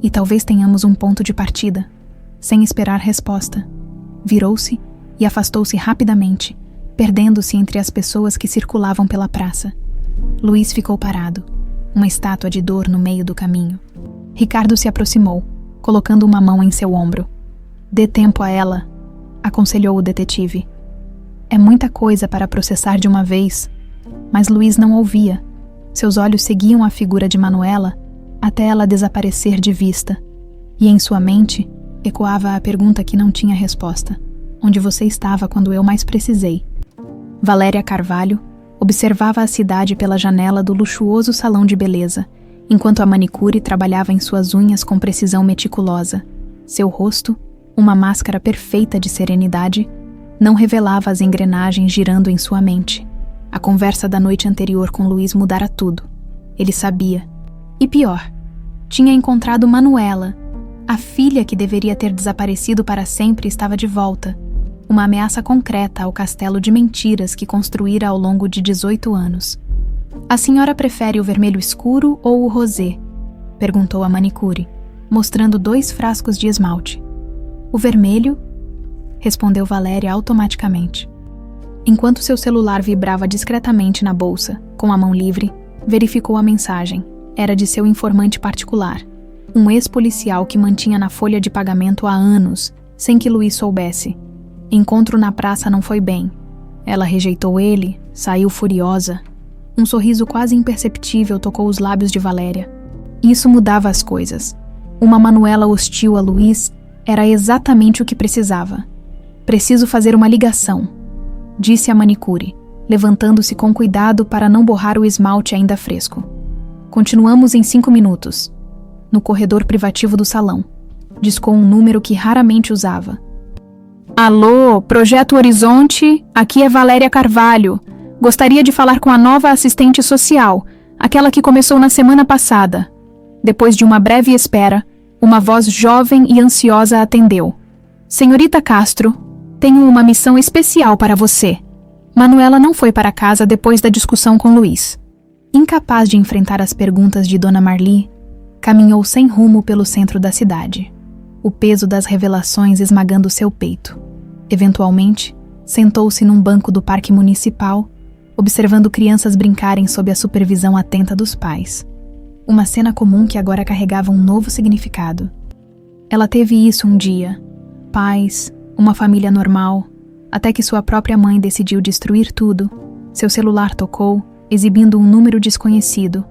S1: e talvez tenhamos um ponto de partida. Sem esperar resposta. Virou-se e afastou-se rapidamente, perdendo-se entre as pessoas que circulavam pela praça. Luiz ficou parado, uma estátua de dor no meio do caminho. Ricardo se aproximou, colocando uma mão em seu ombro. Dê tempo a ela, aconselhou o detetive. É muita coisa para processar de uma vez, mas Luiz não ouvia. Seus olhos seguiam a figura de Manuela até ela desaparecer de vista, e em sua mente ecoava a pergunta que não tinha resposta. Onde você estava quando eu mais precisei? Valéria Carvalho observava a cidade pela janela do luxuoso salão de beleza, enquanto a manicure trabalhava em suas unhas com precisão meticulosa. Seu rosto, uma máscara perfeita de serenidade, não revelava as engrenagens girando em sua mente. A conversa da noite anterior com Luiz mudara tudo. Ele sabia. E pior, tinha encontrado Manuela. A filha que deveria ter desaparecido para sempre estava de volta. Uma ameaça concreta ao castelo de mentiras que construíra ao longo de 18 anos. A senhora prefere o vermelho escuro ou o rosé? Perguntou a manicure, mostrando 2 frascos de esmalte. O vermelho? Respondeu Valéria automaticamente. Enquanto seu celular vibrava discretamente na bolsa, com a mão livre, verificou a mensagem. Era de seu informante particular, um ex-policial que mantinha na folha de pagamento há anos, sem que Luiz soubesse. Encontro na praça não foi bem. Ela rejeitou ele, saiu furiosa. Um sorriso quase imperceptível tocou os lábios de Valéria. Isso mudava as coisas. Uma Manuela hostil a Luiz era exatamente o que precisava. Preciso fazer uma ligação, disse a manicure, levantando-se com cuidado para não borrar o esmalte ainda fresco. Continuamos em 5 minutos. No corredor privativo do salão. Discou um número que raramente usava. Alô, Projeto Horizonte, aqui é Valéria Carvalho. Gostaria de falar com a nova assistente social, aquela que começou na semana passada. Depois de uma breve espera, uma voz jovem e ansiosa atendeu. Senhorita Castro, Tenho uma missão especial para você. Manuela não foi para casa depois da discussão com Luiz. Incapaz de enfrentar as perguntas de Dona Marli, caminhou sem rumo pelo centro da cidade, o peso das revelações esmagando seu peito. Eventualmente, sentou-se num banco do parque municipal, observando crianças brincarem sob a supervisão atenta dos pais. Uma cena comum que agora carregava um novo significado. Ela teve isso um dia. Paz, uma família normal, até que sua própria mãe decidiu destruir tudo. Seu celular tocou, exibindo um número desconhecido.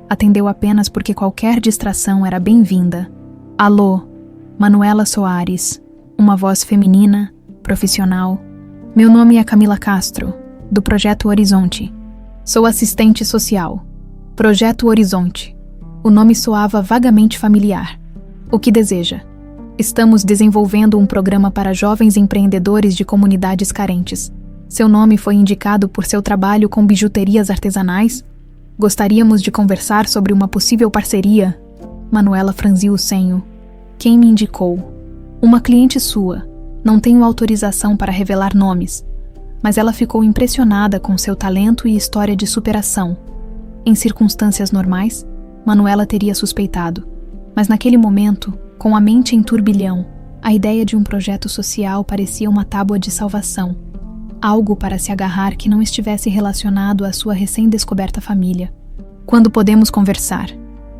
S1: Atendeu apenas porque qualquer distração era bem-vinda. Alô, Manuela Soares, uma voz feminina, profissional. Meu nome é Camila Castro, do Projeto Horizonte. Sou assistente social. Projeto Horizonte. O nome soava vagamente familiar. O que deseja? Estamos desenvolvendo um programa para jovens empreendedores de comunidades carentes. Seu nome foi indicado por seu trabalho com bijuterias artesanais? Gostaríamos de conversar sobre uma possível parceria. Manuela franziu o senho. Quem me indicou? Uma cliente sua. Não tenho autorização para revelar nomes, mas ela ficou impressionada com seu talento e história de superação. Em circunstâncias normais, Manuela teria suspeitado, mas naquele momento, com a mente em turbilhão, a ideia de um projeto social parecia uma tábua de salvação, algo para se agarrar que não estivesse relacionado à sua recém-descoberta família. Quando podemos conversar?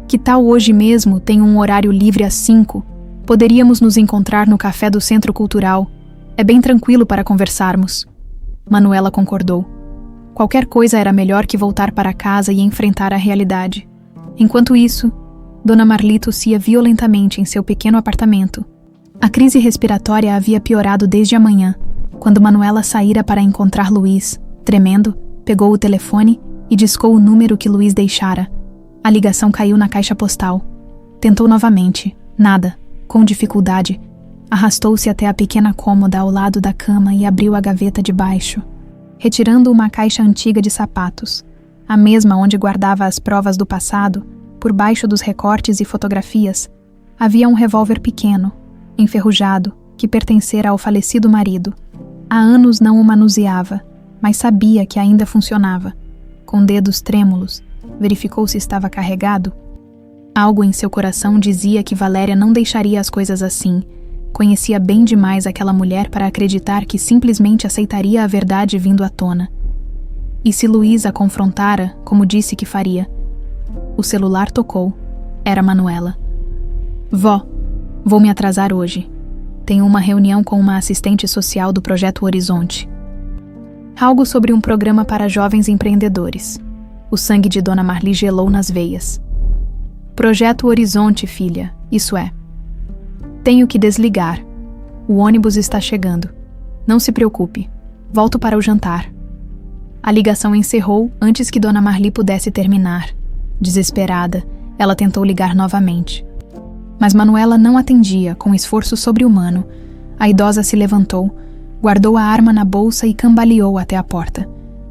S1: Que tal hoje mesmo? Tenho um horário livre às 5. Poderíamos nos encontrar no café do Centro Cultural. É bem tranquilo para conversarmos. Manuela concordou. Qualquer coisa era melhor que voltar para casa e enfrentar a realidade. Enquanto isso, Dona Marli tossia violentamente em seu pequeno apartamento. A crise respiratória havia piorado desde a manhã, quando Manuela saíra para encontrar Luiz. Tremendo, pegou o telefone e discou o número que Luiz deixara. A ligação caiu na caixa postal. Tentou novamente. Nada. Com dificuldade, arrastou-se até a pequena cômoda ao lado da cama e abriu a gaveta de baixo, retirando uma caixa antiga de sapatos, a mesma onde guardava as provas do passado. Por baixo dos recortes e fotografias, havia um revólver pequeno, enferrujado, que pertencera ao falecido marido. Há anos não o manuseava, mas sabia que ainda funcionava. Com dedos trêmulos, verificou se estava carregado. Algo em seu coração dizia que Valéria não deixaria as coisas assim. Conhecia bem demais aquela mulher para acreditar que simplesmente aceitaria a verdade vindo à tona. E se Luiz a confrontara, como disse que faria? O celular tocou. Era Manuela. Vó, vou me atrasar hoje. Tenho uma reunião com uma assistente social do Projeto Horizonte. Algo sobre um programa para jovens empreendedores. O sangue de Dona Marli gelou nas veias. Projeto Horizonte, filha, isso é. Tenho que desligar. O ônibus está chegando. Não se preocupe. Volto para o jantar. A ligação encerrou antes que Dona Marli pudesse terminar. Desesperada, ela tentou ligar novamente. Mas Manuela não atendia. Com esforço sobre-humano, a idosa se levantou, guardou a arma na bolsa e cambaleou até a porta.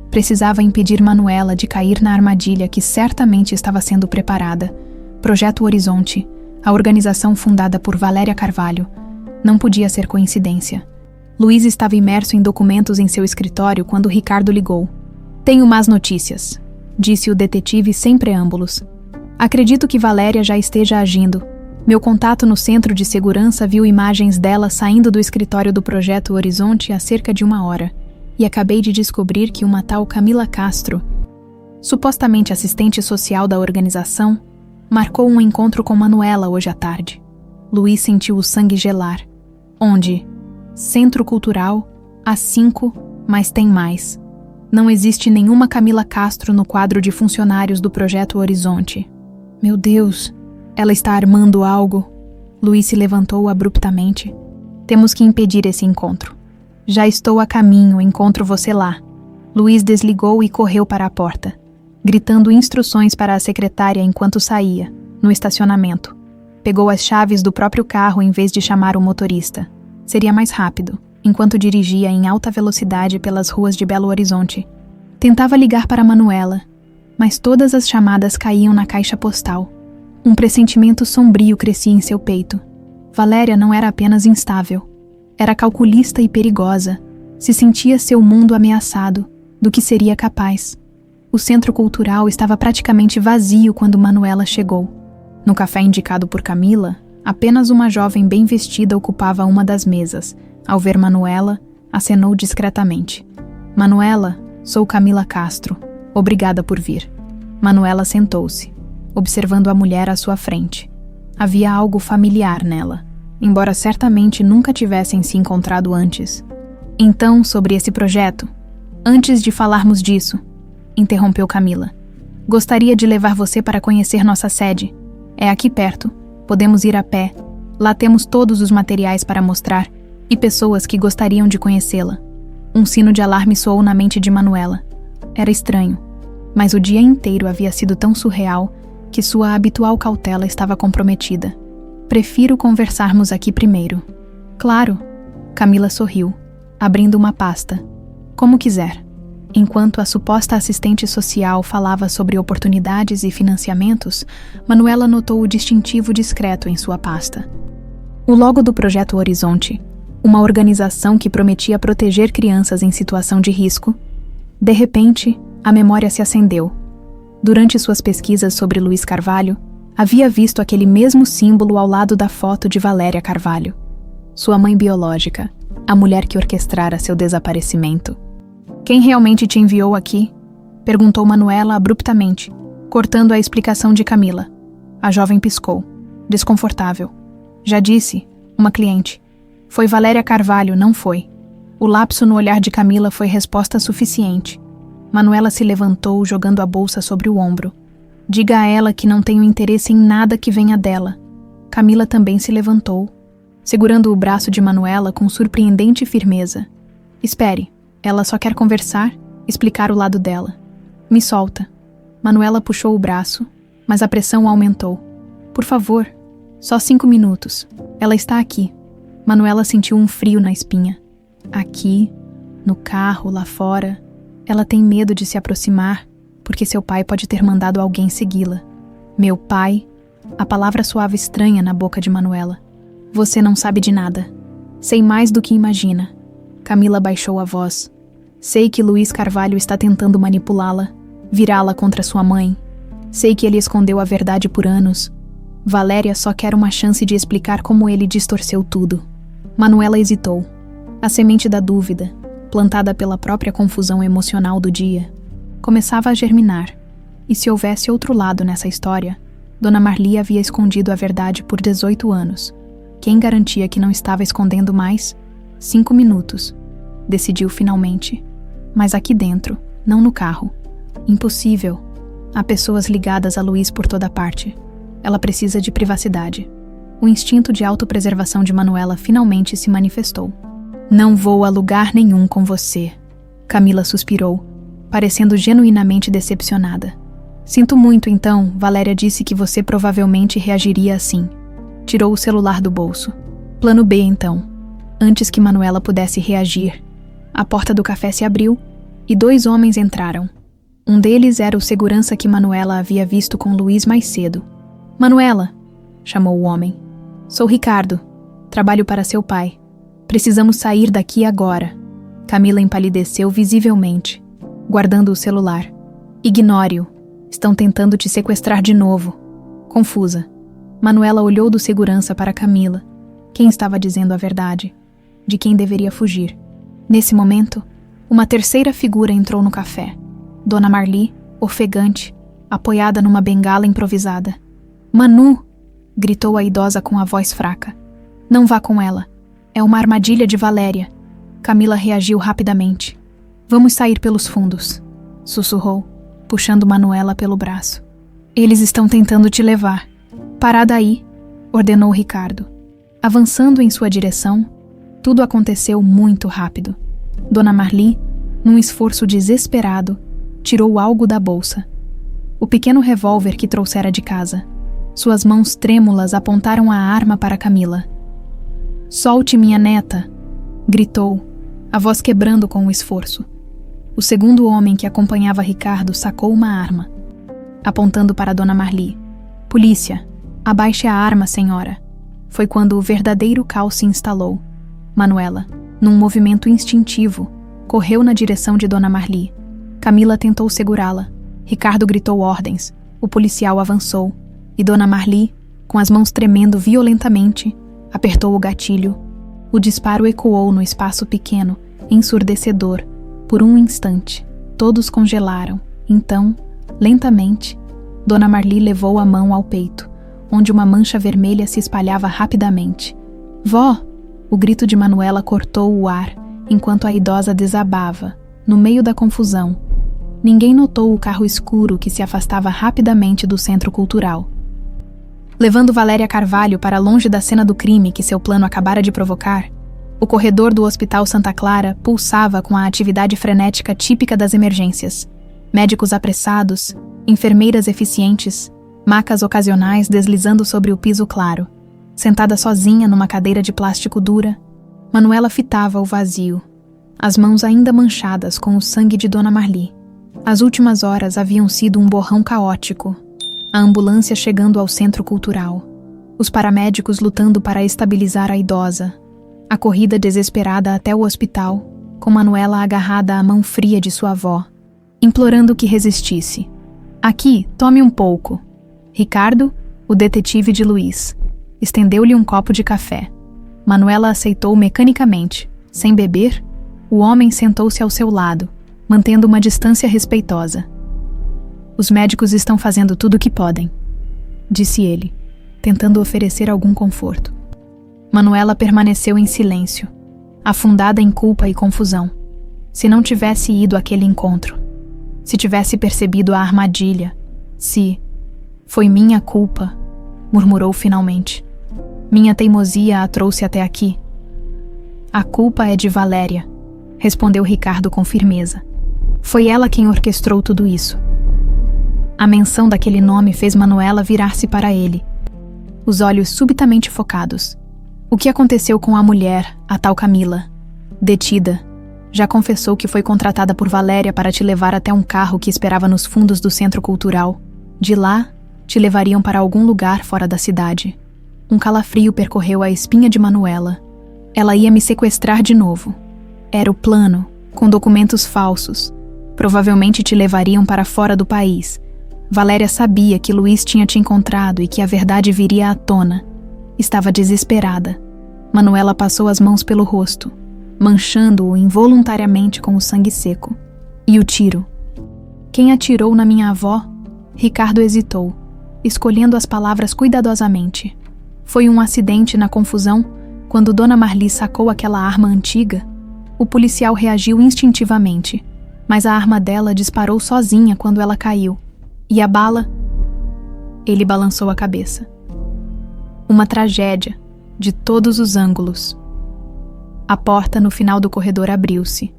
S1: Precisava impedir Manuela de cair na armadilha que certamente estava sendo preparada. Projeto Horizonte, a organização fundada por Valéria Carvalho. Não podia ser coincidência. Luiz estava imerso em documentos em seu escritório quando Ricardo ligou. Tenho más notícias, disse o detetive sem preâmbulos. Acredito que Valéria já esteja agindo. Meu contato no centro de segurança viu imagens dela saindo do escritório do Projeto Horizonte há cerca de 1 hora. E acabei de descobrir que uma tal Camila Castro, supostamente assistente social da organização, marcou um encontro com Manuela hoje à tarde. Luiz sentiu o sangue gelar. Onde? Centro Cultural, às 5, mas tem mais. Não existe nenhuma Camila Castro no quadro de funcionários do Projeto Horizonte. Meu Deus, ela está armando algo. Luiz se levantou abruptamente. Temos que impedir esse encontro. Já estou a caminho, encontro você lá. Luiz desligou e correu para a porta, gritando instruções para a secretária enquanto saía, no estacionamento. Pegou as chaves do próprio carro em vez de chamar o motorista. Seria mais rápido, enquanto dirigia em alta velocidade pelas ruas de Belo Horizonte. Tentava ligar para Manuela, mas todas as chamadas caíam na caixa postal. Um pressentimento sombrio crescia em seu peito. Valéria não era apenas instável. Era calculista e perigosa. Se sentia seu mundo ameaçado. Do que seria capaz. O centro cultural estava praticamente vazio quando Manuela chegou. No café indicado por Camila, apenas uma jovem bem vestida ocupava uma das mesas. Ao ver Manuela, acenou discretamente. Manuela, sou Camila Castro. Obrigada por vir. Manuela sentou-se, observando a mulher à sua frente. Havia algo familiar nela, embora certamente nunca tivessem se encontrado antes. Então, sobre esse projeto, antes de falarmos disso, interrompeu Camila. Gostaria de levar você para conhecer nossa sede. É aqui perto, podemos ir a pé. Lá temos todos os materiais para mostrar e pessoas que gostariam de conhecê-la. Um sino de alarme soou na mente de Manuela. Era estranho, mas o dia inteiro havia sido tão surreal que sua habitual cautela estava comprometida. Prefiro conversarmos aqui primeiro. Claro, Camila sorriu, abrindo uma pasta. Como quiser. Enquanto a suposta assistente social falava sobre oportunidades e financiamentos, Manuela notou o distintivo discreto em sua pasta. O logo do Projeto Horizonte, uma organização que prometia proteger crianças em situação de risco. De repente, a memória se acendeu. Durante suas pesquisas sobre Luiz Carvalho, havia visto aquele mesmo símbolo ao lado da foto de Valéria Carvalho, sua mãe biológica, a mulher que orquestrara seu desaparecimento. Quem realmente te enviou aqui? Perguntou Manuela abruptamente, cortando a explicação de Camila. A jovem piscou, desconfortável. Já disse, uma cliente. Foi Valéria Carvalho, não foi. O lapso no olhar de Camila foi resposta suficiente. Manuela se levantou, jogando a bolsa sobre o ombro. Diga a ela que não tenho interesse em nada que venha dela. Camila também se levantou, segurando o braço de Manuela com surpreendente firmeza. Espere, ela só quer conversar, explicar o lado dela. Me solta. Manuela puxou o braço, mas a pressão aumentou. Por favor, só 5 minutos. Ela está aqui. Manuela sentiu um frio na espinha. Aqui, no carro, lá fora. Ela tem medo de se aproximar, porque seu pai pode ter mandado alguém segui-la. Meu pai? A palavra soava estranha na boca de Manuela. Você não sabe de nada. Sei mais do que imagina. Camila baixou a voz. Sei que Luiz Carvalho está tentando manipulá-la, virá-la contra sua mãe. Sei que ele escondeu a verdade por anos. Valéria só quer uma chance de explicar como ele distorceu tudo. Manuela hesitou. A semente da dúvida, plantada pela própria confusão emocional do dia, começava a germinar. E se houvesse outro lado nessa história, Dona Marli havia escondido a verdade por 18 anos. Quem garantia que não estava escondendo mais? 5 minutos. Decidiu finalmente. Mas aqui dentro, não no carro. Impossível. Há pessoas ligadas a Luiz por toda parte. Ela precisa de privacidade. O instinto de autopreservação de Manuela finalmente se manifestou. Não vou a lugar nenhum com você. Camila suspirou, parecendo genuinamente decepcionada. Sinto muito, então, Valéria disse que você provavelmente reagiria assim. Tirou o celular do bolso. Plano B, então. Antes que Manuela pudesse reagir, a porta do café se abriu e 2 homens entraram. Um deles era o segurança que Manuela havia visto com Luiz mais cedo. Manuela, chamou o homem. Sou Ricardo. Trabalho para seu pai. Precisamos sair daqui agora. Camila empalideceu visivelmente, guardando o celular. Ignore-o. Estão tentando te sequestrar de novo. Confusa. Manuela olhou do segurança para Camila. Quem estava dizendo a verdade? De quem deveria fugir? Nesse momento, uma terceira figura entrou no café. Dona Marli, ofegante, apoiada numa bengala improvisada. Manu! Gritou a idosa com a voz fraca. Não vá com ela. É uma armadilha de Valéria. Camila reagiu rapidamente. Vamos sair pelos fundos, sussurrou, puxando Manuela pelo braço. Eles estão tentando te levar. Parada aí, ordenou Ricardo. Avançando em sua direção, tudo aconteceu muito rápido. Dona Marli, num esforço desesperado, tirou algo da bolsa. O pequeno revólver que trouxera de casa. Suas mãos trêmulas apontaram a arma para Camila. Solte minha neta! Gritou, a voz quebrando com o esforço. O segundo homem que acompanhava Ricardo sacou uma arma, apontando para Dona Marli. Polícia! Abaixe a arma, senhora! Foi quando o verdadeiro caos se instalou. Manuela, num movimento instintivo, correu na direção de Dona Marli. Camila tentou segurá-la. Ricardo gritou ordens. O policial avançou. E Dona Marli, com as mãos tremendo violentamente, apertou o gatilho. O disparo ecoou no espaço pequeno, ensurdecedor. Por um instante, todos congelaram. Então, lentamente, Dona Marli levou a mão ao peito, onde uma mancha vermelha se espalhava rapidamente. Vó! O grito de Manuela cortou o ar, enquanto a idosa desabava, no meio da confusão. Ninguém notou o carro escuro que se afastava rapidamente do centro cultural. Levando Valéria Carvalho para longe da cena do crime que seu plano acabara de provocar, o corredor do Hospital Santa Clara pulsava com a atividade frenética típica das emergências. Médicos apressados, enfermeiras eficientes, macas ocasionais deslizando sobre o piso claro. Sentada sozinha numa cadeira de plástico dura, Manuela fitava o vazio, as mãos ainda manchadas com o sangue de Dona Marli. As últimas horas haviam sido um borrão caótico. A ambulância chegando ao centro cultural. Os paramédicos lutando para estabilizar a idosa. A corrida desesperada até o hospital, com Manuela agarrada à mão fria de sua avó, implorando que resistisse. Aqui, tome um pouco. Ricardo, o detetive de Luiz, estendeu-lhe um copo de café. Manuela aceitou mecanicamente. Sem beber, o homem sentou-se ao seu lado, mantendo uma distância respeitosa. Os médicos estão fazendo tudo o que podem, disse ele, tentando oferecer algum conforto. Manuela permaneceu em silêncio, afundada em culpa e confusão. Se não tivesse ido àquele encontro, se tivesse percebido a armadilha, se... Foi minha culpa, murmurou finalmente. Minha teimosia a trouxe até aqui. A culpa é de Valéria, respondeu Ricardo com firmeza. Foi ela quem orquestrou tudo isso. A menção daquele nome fez Manuela virar-se para ele, os olhos subitamente focados. O que aconteceu com a mulher, a tal Camila? Detida. Já confessou que foi contratada por Valéria para te levar até um carro que esperava nos fundos do centro cultural. De lá, te levariam para algum lugar fora da cidade. Um calafrio percorreu a espinha de Manuela. Ela ia me sequestrar de novo. Era o plano, com documentos falsos. Provavelmente te levariam para fora do país. Valéria sabia que Luiz tinha te encontrado e que a verdade viria à tona. Estava desesperada. Manuela passou as mãos pelo rosto, manchando-o involuntariamente com o sangue seco. E o tiro? Quem atirou na minha avó? Ricardo hesitou, escolhendo as palavras cuidadosamente. Foi um acidente na confusão, quando Dona Marli sacou aquela arma antiga. O policial reagiu instintivamente, mas a arma dela disparou sozinha quando ela caiu. E a bala? Ele balançou a cabeça. Uma tragédia, de todos os ângulos. A porta no final do corredor abriu-se,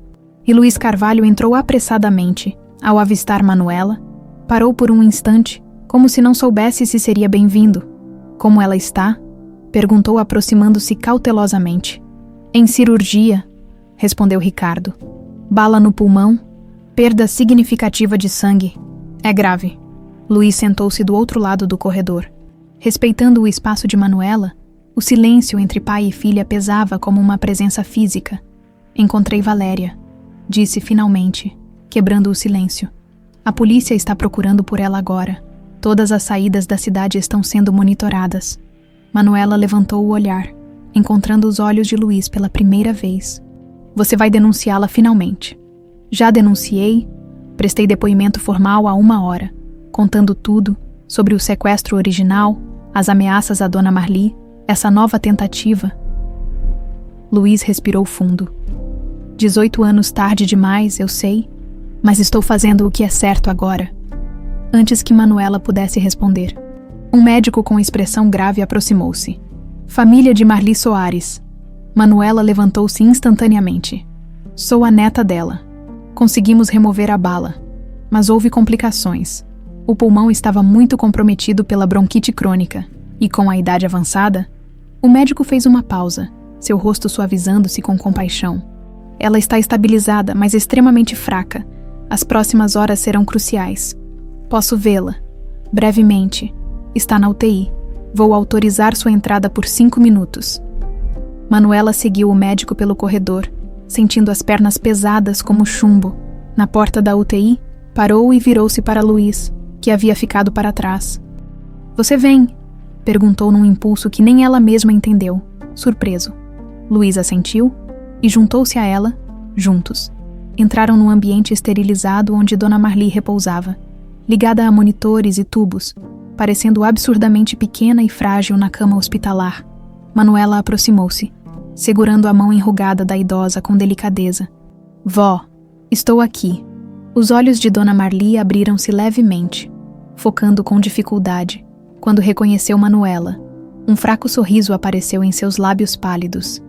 S1: e Luiz Carvalho entrou apressadamente. Ao avistar Manuela, parou por um instante, como se não soubesse se seria bem-vindo. Como ela está? Perguntou aproximando-se cautelosamente. Em cirurgia, respondeu Ricardo. Bala no pulmão, perda significativa de sangue. É grave. Luiz sentou-se do outro lado do corredor. Respeitando o espaço de Manuela, o silêncio entre pai e filha pesava como uma presença física. Encontrei Valéria, disse finalmente, quebrando o silêncio. A polícia está procurando por ela agora. Todas as saídas da cidade estão sendo monitoradas. Manuela levantou o olhar, encontrando os olhos de Luiz pela primeira vez. Você vai denunciá-la finalmente. Já denunciei, prestei depoimento formal há 1 hora, contando tudo sobre o sequestro original, as ameaças a Dona Marli, essa nova tentativa. Luiz respirou fundo. 18 anos tarde demais, eu sei, mas estou fazendo o que é certo agora. Antes que Manuela pudesse responder, um médico com expressão grave aproximou-se. Família de Marli Soares. Manuela levantou-se instantaneamente. Sou a neta dela. Conseguimos remover a bala, mas houve complicações. O pulmão estava muito comprometido pela bronquite crônica, e com a idade avançada, o médico fez uma pausa, seu rosto suavizando-se com compaixão. Ela está estabilizada, mas extremamente fraca. As próximas horas serão cruciais. Posso vê-la. Brevemente. Está na UTI. Vou autorizar sua entrada por 5 minutos. Manuela seguiu o médico pelo corredor, sentindo as pernas pesadas como chumbo. Na porta da UTI, parou e virou-se para Luiz, que havia ficado para trás. "Você vem?" perguntou num impulso que nem ela mesma entendeu, surpreso. Luiz assentiu e juntou-se a ela, juntos. Entraram no ambiente esterilizado onde Dona Marli repousava, ligada a monitores e tubos, parecendo absurdamente pequena e frágil na cama hospitalar. Manuela aproximou-se, segurando a mão enrugada da idosa com delicadeza. "Vó, estou aqui." Os olhos de Dona Marli abriram-se levemente, focando com dificuldade, quando reconheceu Manuela. Um fraco sorriso apareceu em seus lábios pálidos.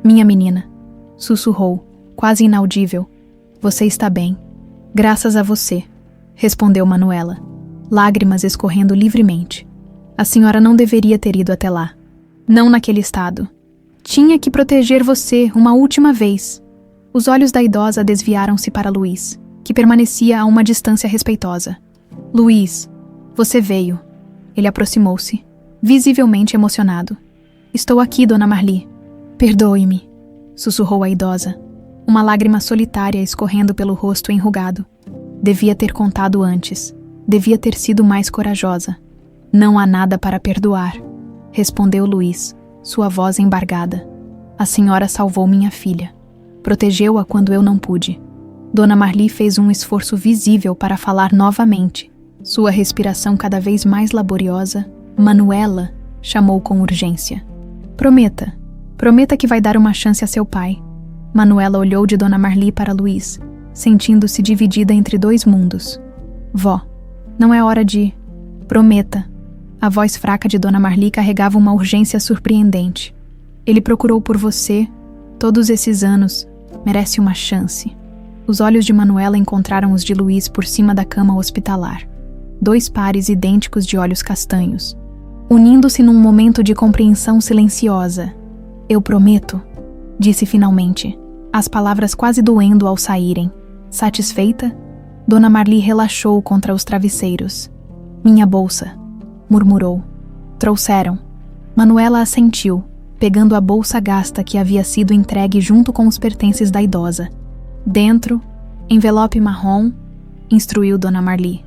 S1: "Minha menina", sussurrou, quase inaudível. "Você está bem. Graças a você", respondeu Manuela, lágrimas escorrendo livremente. "A senhora não deveria ter ido até lá. Não naquele estado. Tinha que proteger você uma última vez." Os olhos da idosa desviaram-se para Luiz, que permanecia a uma distância respeitosa. "Luiz, você veio." Ele aproximou-se, visivelmente emocionado. "Estou aqui, Dona Marli." "Perdoe-me", sussurrou a idosa, uma lágrima solitária escorrendo pelo rosto enrugado. "Devia ter contado antes. Devia ter sido mais corajosa." "Não há nada para perdoar", respondeu Luiz, sua voz embargada. "A senhora salvou minha filha. Protegeu-a quando eu não pude." Dona Marli fez um esforço visível para falar novamente. Sua respiração cada vez mais laboriosa. "Manuela", chamou com urgência. "Prometa. Prometa que vai dar uma chance a seu pai." Manuela olhou de Dona Marli para Luiz, sentindo-se dividida entre dois mundos. "Vó, não é hora de..." "Prometa." A voz fraca de Dona Marli carregava uma urgência surpreendente. "Ele procurou por você todos esses anos. Merece uma chance." Os olhos de Manuela encontraram os de Luiz por cima da cama hospitalar. Dois pares idênticos de olhos castanhos, unindo-se num momento de compreensão silenciosa. "Eu prometo", disse finalmente, as palavras quase doendo ao saírem. Satisfeita, Dona Marli relaxou contra os travesseiros. "Minha bolsa", murmurou. "Trouxeram." Manuela assentiu, pegando a bolsa gasta que havia sido entregue junto com os pertences da idosa. "Dentro, envelope marrom", instruiu Dona Marli.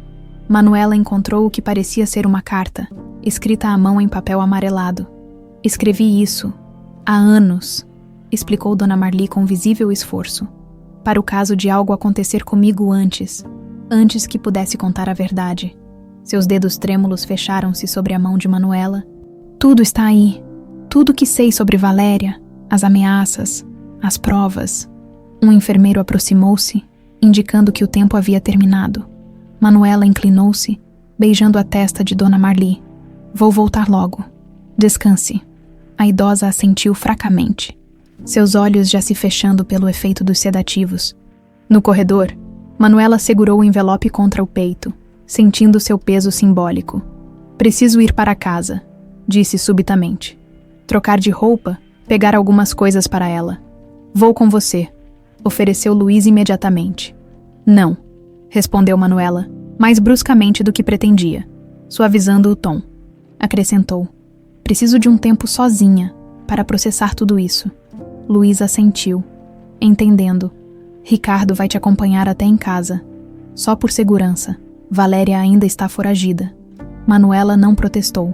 S1: Manuela encontrou o que parecia ser uma carta, escrita à mão em papel amarelado. "Escrevi isso há anos", explicou Dona Marli com visível esforço, "para o caso de algo acontecer comigo antes que pudesse contar a verdade." Seus dedos trêmulos fecharam-se sobre a mão de Manuela. "Tudo está aí. Tudo que sei sobre Valéria, as ameaças, as provas." Um enfermeiro aproximou-se, indicando que o tempo havia terminado. Manuela inclinou-se, beijando a testa de Dona Marli. "Vou voltar logo. Descanse." A idosa assentiu fracamente, seus olhos já se fechando pelo efeito dos sedativos. No corredor, Manuela segurou o envelope contra o peito, sentindo seu peso simbólico. "Preciso ir para casa", disse subitamente. "Trocar de roupa, pegar algumas coisas para ela." "Vou com você", ofereceu Luiz imediatamente. "Não", respondeu Manuela, mais bruscamente do que pretendia, suavizando o tom. Acrescentou: "Preciso de um tempo sozinha para processar tudo isso." Luiz assentiu, entendendo. "Ricardo vai te acompanhar até em casa. Só por segurança. Valéria ainda está foragida." Manuela não protestou.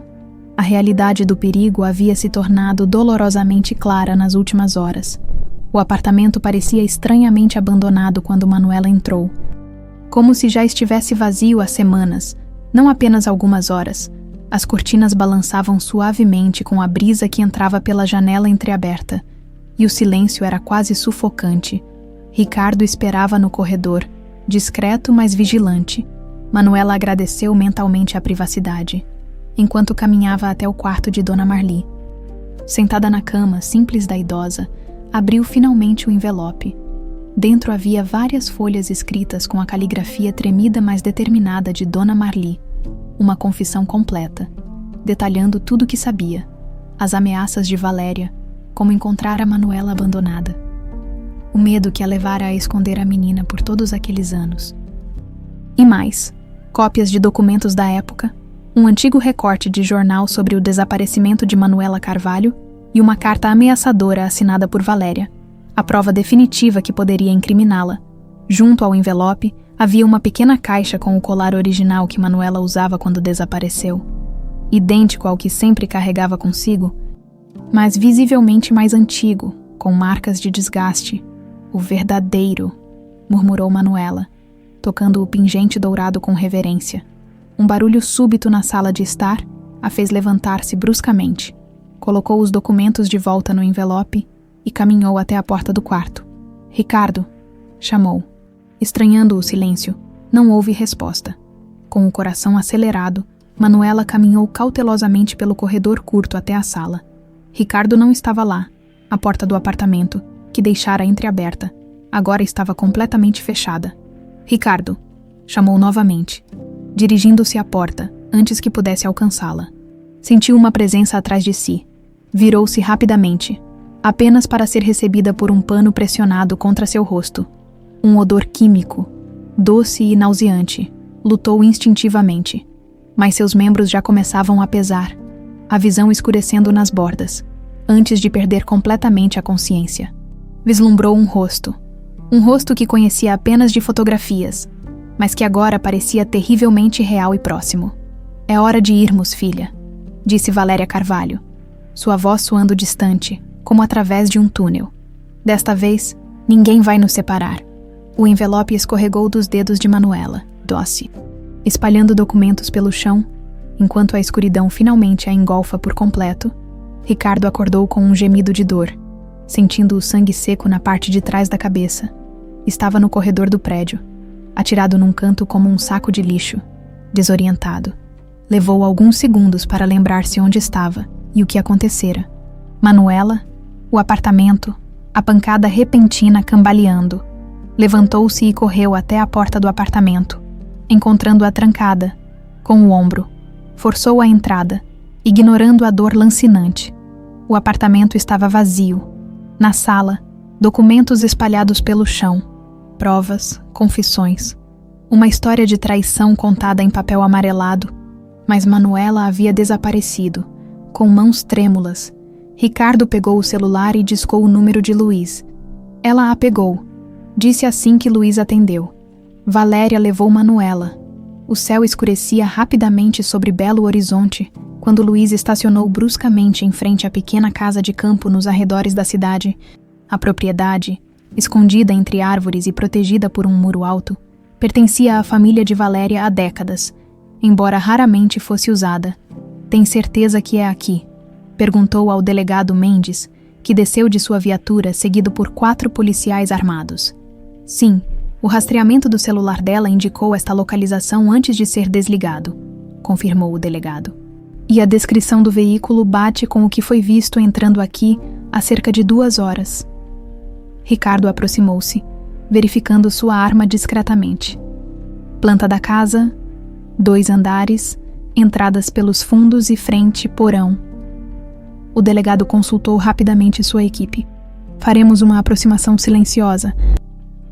S1: A realidade do perigo havia se tornado dolorosamente clara nas últimas horas. O apartamento parecia estranhamente abandonado quando Manuela entrou. Como se já estivesse vazio há semanas, não apenas algumas horas. As cortinas balançavam suavemente com a brisa que entrava pela janela entreaberta, e o silêncio era quase sufocante. Ricardo esperava no corredor, discreto mas vigilante. Manuela agradeceu mentalmente a privacidade, enquanto caminhava até o quarto de Dona Marli. Sentada na cama simples da idosa, abriu finalmente o envelope. Dentro havia várias folhas escritas com a caligrafia tremida mas determinada de Dona Marli. Uma confissão completa, detalhando tudo o que sabia. As ameaças de Valéria, como encontrar a Manuela abandonada. O medo que a levara a esconder a menina por todos aqueles anos. E mais, cópias de documentos da época, um antigo recorte de jornal sobre o desaparecimento de Manuela Carvalho e uma carta ameaçadora assinada por Valéria, a prova definitiva que poderia incriminá-la. Junto ao envelope, havia uma pequena caixa com o colar original que Manuela usava quando desapareceu. Idêntico ao que sempre carregava consigo, mas visivelmente mais antigo, com marcas de desgaste. O verdadeiro, murmurou Manuela, tocando o pingente dourado com reverência. Um barulho súbito na sala de estar a fez levantar-se bruscamente. Colocou os documentos de volta no envelope e caminhou até a porta do quarto. Ricardo, chamou. Estranhando o silêncio, não houve resposta. Com o coração acelerado, Manuela caminhou cautelosamente pelo corredor curto até a sala. Ricardo não estava lá. A porta do apartamento, que deixara entreaberta, agora estava completamente fechada. Ricardo, chamou novamente, dirigindo-se à porta antes que pudesse alcançá-la. Sentiu uma presença atrás de si. Virou-se rapidamente, apenas para ser recebida por um pano pressionado contra seu rosto. Um odor químico, doce e nauseante, lutou instintivamente, mas seus membros já começavam a pesar, a visão escurecendo nas bordas, antes de perder completamente a consciência. Vislumbrou um rosto que conhecia apenas de fotografias, mas que agora parecia terrivelmente real e próximo. É hora de irmos, filha, disse Valéria Carvalho, sua voz soando distante, como através de um túnel. Desta vez, ninguém vai nos separar. O envelope escorregou dos dedos de Manuela, dócil, espalhando documentos pelo chão, enquanto a escuridão finalmente a engolfa por completo. Ricardo acordou com um gemido de dor, sentindo o sangue seco na parte de trás da cabeça. Estava no corredor do prédio, atirado num canto como um saco de lixo, desorientado. Levou alguns segundos para lembrar-se onde estava e o que acontecera. Manuela, o apartamento, a pancada repentina cambaleando. Levantou-se e correu até a porta do apartamento, encontrando-a trancada, com o ombro. Forçou a entrada, ignorando a dor lancinante. O apartamento estava vazio. Na sala, documentos espalhados pelo chão. Provas, confissões. Uma história de traição contada em papel amarelado. Mas Manuela havia desaparecido, com mãos trêmulas. Ricardo pegou o celular e discou o número de Luiz. Ela a pegou. Disse assim que Luiz atendeu. Valéria levou Manuela. O céu escurecia rapidamente sobre belo horizonte, quando Luiz estacionou bruscamente em frente à pequena casa de campo nos arredores da cidade. A propriedade, escondida entre árvores e protegida por um muro alto, pertencia à família de Valéria há décadas, embora raramente fosse usada. Tem certeza que é aqui? Perguntou ao delegado Mendes, que desceu de sua viatura seguido por 4 policiais armados. Sim, o rastreamento do celular dela indicou esta localização antes de ser desligado, confirmou o delegado. E a descrição do veículo bate com o que foi visto entrando aqui há cerca de 2 horas. Ricardo aproximou-se, verificando sua arma discretamente. Planta da casa, 2 andares, entradas pelos fundos e frente, porão. O delegado consultou rapidamente sua equipe. Faremos uma aproximação silenciosa.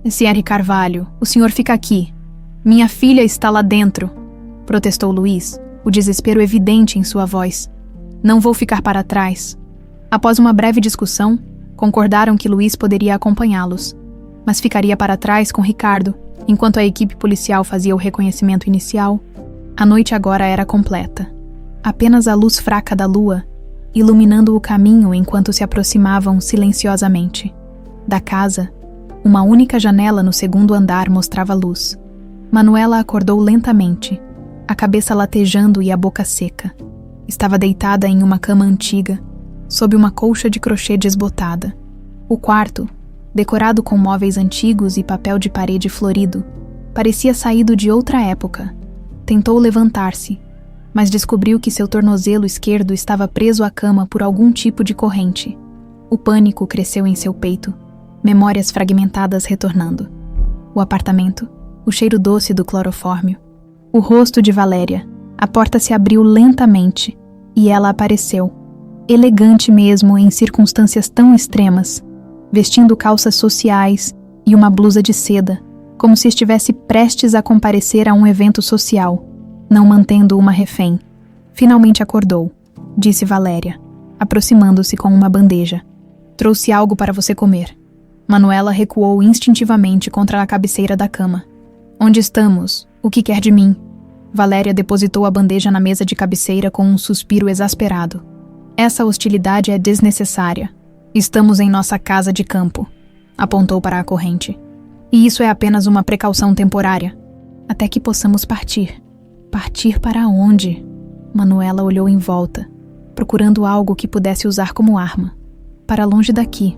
S1: Sr. Carvalho, o senhor fica aqui. Minha filha está lá dentro, protestou Luiz, o desespero evidente em sua voz. Não vou ficar para trás. Após uma breve discussão, concordaram que Luiz poderia acompanhá-los, mas ficaria para trás com Ricardo, enquanto a equipe policial fazia o reconhecimento inicial. A noite agora era completa. Apenas a luz fraca da lua, iluminando o caminho enquanto se aproximavam silenciosamente. Da casa, uma única janela no 2º andar mostrava luz. Manuela acordou lentamente, a cabeça latejando e a boca seca. Estava deitada em uma cama antiga, sob uma colcha de crochê desbotada. O quarto, decorado com móveis antigos e papel de parede florido, parecia saído de outra época. Tentou levantar-se, mas descobriu que seu tornozelo esquerdo estava preso à cama por algum tipo de corrente. O pânico cresceu em seu peito, memórias fragmentadas retornando. O apartamento, o cheiro doce do clorofórmio, o rosto de Valéria. A porta se abriu lentamente e ela apareceu, elegante mesmo em circunstâncias tão extremas, vestindo calças sociais e uma blusa de seda, como se estivesse prestes a comparecer a um evento social, não mantendo uma refém. Finalmente acordou, disse Valéria. aproximando-se com uma bandeja. Trouxe algo para você comer. Manuela recuou instintivamente contra a cabeceira da cama. Onde estamos? O que quer de mim? Valéria depositou a bandeja na mesa de cabeceira com um suspiro exasperado. Essa hostilidade é desnecessária. Estamos em nossa casa de campo. Apontou para a corrente. E isso é apenas uma precaução temporária. Até que possamos partir. Partir para onde? Manuela olhou em volta, procurando algo que pudesse usar como arma. Para longe daqui.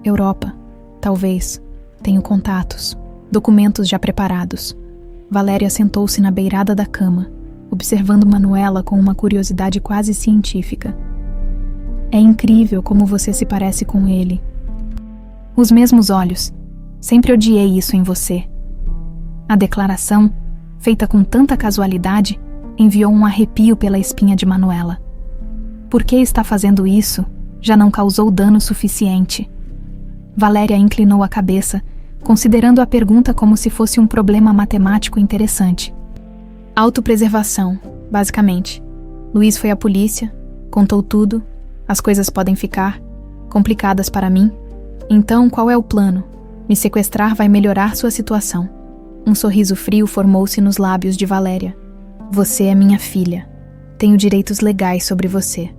S1: Europa. Talvez. Tenho contatos. Documentos já preparados. Valéria sentou-se na beirada da cama, observando Manuela com uma curiosidade quase científica. É incrível como você se parece com ele. Os mesmos olhos. Sempre odiei isso em você. A declaração, feita com tanta casualidade, enviou um arrepio pela espinha de Manuela. Por que está fazendo isso? Já não causou dano suficiente. Valéria inclinou a cabeça, considerando a pergunta como se fosse um problema matemático interessante. Autopreservação, basicamente. Luiz foi à polícia, contou tudo, as coisas podem ficar complicadas para mim. Então, qual é o plano? Me sequestrar vai melhorar sua situação. Um sorriso frio formou-se nos lábios de Valéria. Você é minha filha. Tenho direitos legais sobre você.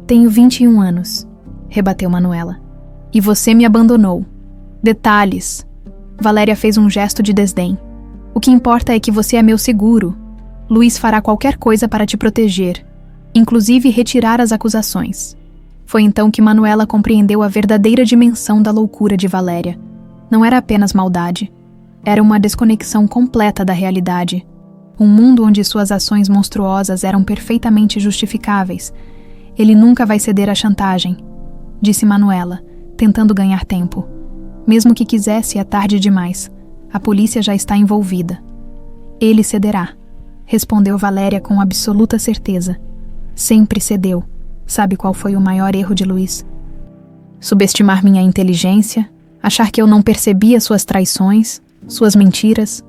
S1: Tenho 21 anos, rebateu Manuela. E você me abandonou. Detalhes. Valéria fez um gesto de desdém. O que importa é que você é meu seguro. Luiz fará qualquer coisa para te proteger, inclusive retirar as acusações. Foi então que Manuela compreendeu a verdadeira dimensão da loucura de Valéria. Não era apenas maldade. Era uma desconexão completa da realidade. Um mundo onde suas ações monstruosas eram perfeitamente justificáveis. Ele nunca vai ceder à chantagem, disse Manuela, tentando ganhar tempo. Mesmo que quisesse, é tarde demais. A polícia já está envolvida. Ele cederá, respondeu Valéria com absoluta certeza. Sempre cedeu. Sabe qual foi o maior erro de Luiz? Subestimar minha inteligência, achar que eu não percebia suas traições, suas mentiras.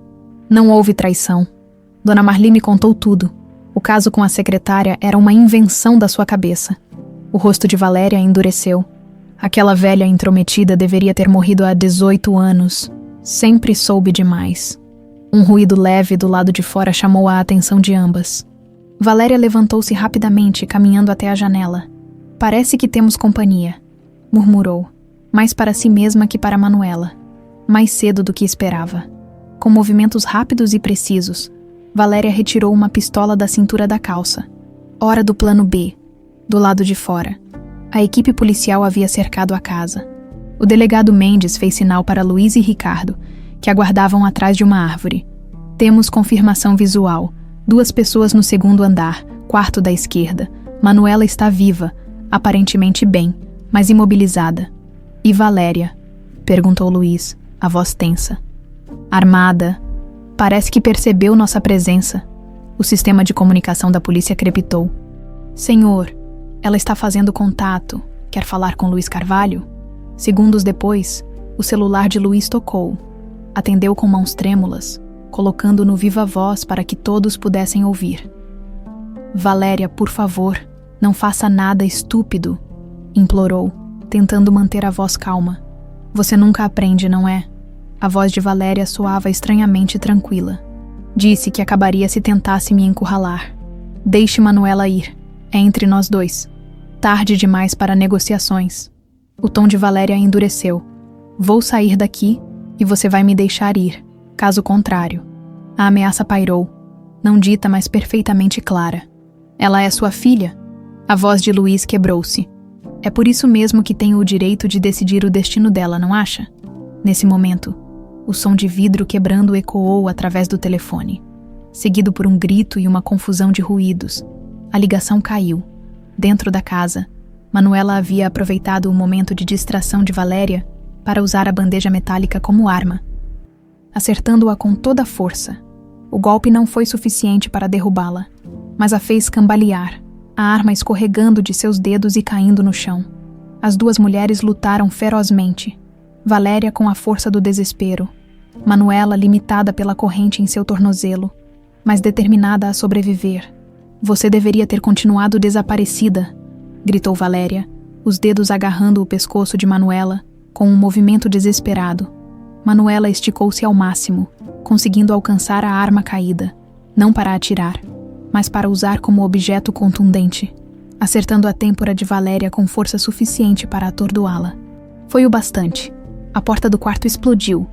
S1: Não houve traição. Dona Marli me contou tudo. O caso com a secretária era uma invenção da sua cabeça. O rosto de Valéria endureceu. Aquela velha intrometida deveria ter morrido há 18 anos. Sempre soube demais. Um ruído leve do lado de fora chamou a atenção de ambas. Valéria levantou-se rapidamente, caminhando até a janela. Parece que temos companhia, murmurou, mais para si mesma que para Manuela. Mais cedo do que esperava. Com movimentos rápidos e precisos, Valéria retirou uma pistola da cintura da calça. Hora do plano B, do lado de fora. A equipe policial havia cercado a casa. O delegado Mendes fez sinal para Luiz e Ricardo, que aguardavam atrás de uma árvore. Temos confirmação visual. 2 pessoas no 2º andar, quarto da esquerda. Manuela está viva, aparentemente bem, mas imobilizada. E Valéria? Perguntou Luiz, a voz tensa. Armada. Parece que percebeu nossa presença. O sistema de comunicação da polícia crepitou. Senhor, ela está fazendo contato. Quer falar com Luiz Carvalho? Segundos depois, o celular de Luiz tocou. Atendeu com mãos trêmulas, colocando no viva voz para que todos pudessem ouvir. Valéria, por favor, não faça nada estúpido, implorou, tentando manter a voz calma. Você nunca aprende, não é? A voz de Valéria soava estranhamente tranquila. Disse que acabaria se tentasse me encurralar. Deixe Manuela ir. É entre nós 2. Tarde demais para negociações. O tom de Valéria endureceu. Vou sair daqui e você vai me deixar ir. Caso contrário. A ameaça pairou. Não dita, mas perfeitamente clara. Ela é sua filha? A voz de Luiz quebrou-se. É por isso mesmo que tenho o direito de decidir o destino dela, não acha? Nesse momento, o som de vidro quebrando ecoou através do telefone, seguido por um grito e uma confusão de ruídos. A ligação caiu. Dentro da casa, Manuela havia aproveitado o momento de distração de Valéria para usar a bandeja metálica como arma, acertando-a com toda a força. O golpe não foi suficiente para derrubá-la, mas a fez cambalear, a arma escorregando de seus dedos e caindo no chão. As 2 mulheres lutaram ferozmente, Valéria com a força do desespero, Manuela limitada pela corrente em seu tornozelo, mas determinada a sobreviver. Você deveria ter continuado desaparecida, gritou Valéria, os dedos agarrando o pescoço de Manuela, com um movimento desesperado. Manuela esticou-se ao máximo, conseguindo alcançar a arma caída, não para atirar, mas para usar como objeto contundente, acertando a têmpora de Valéria com força suficiente para atordoá-la. Foi o bastante. A porta do quarto explodiu,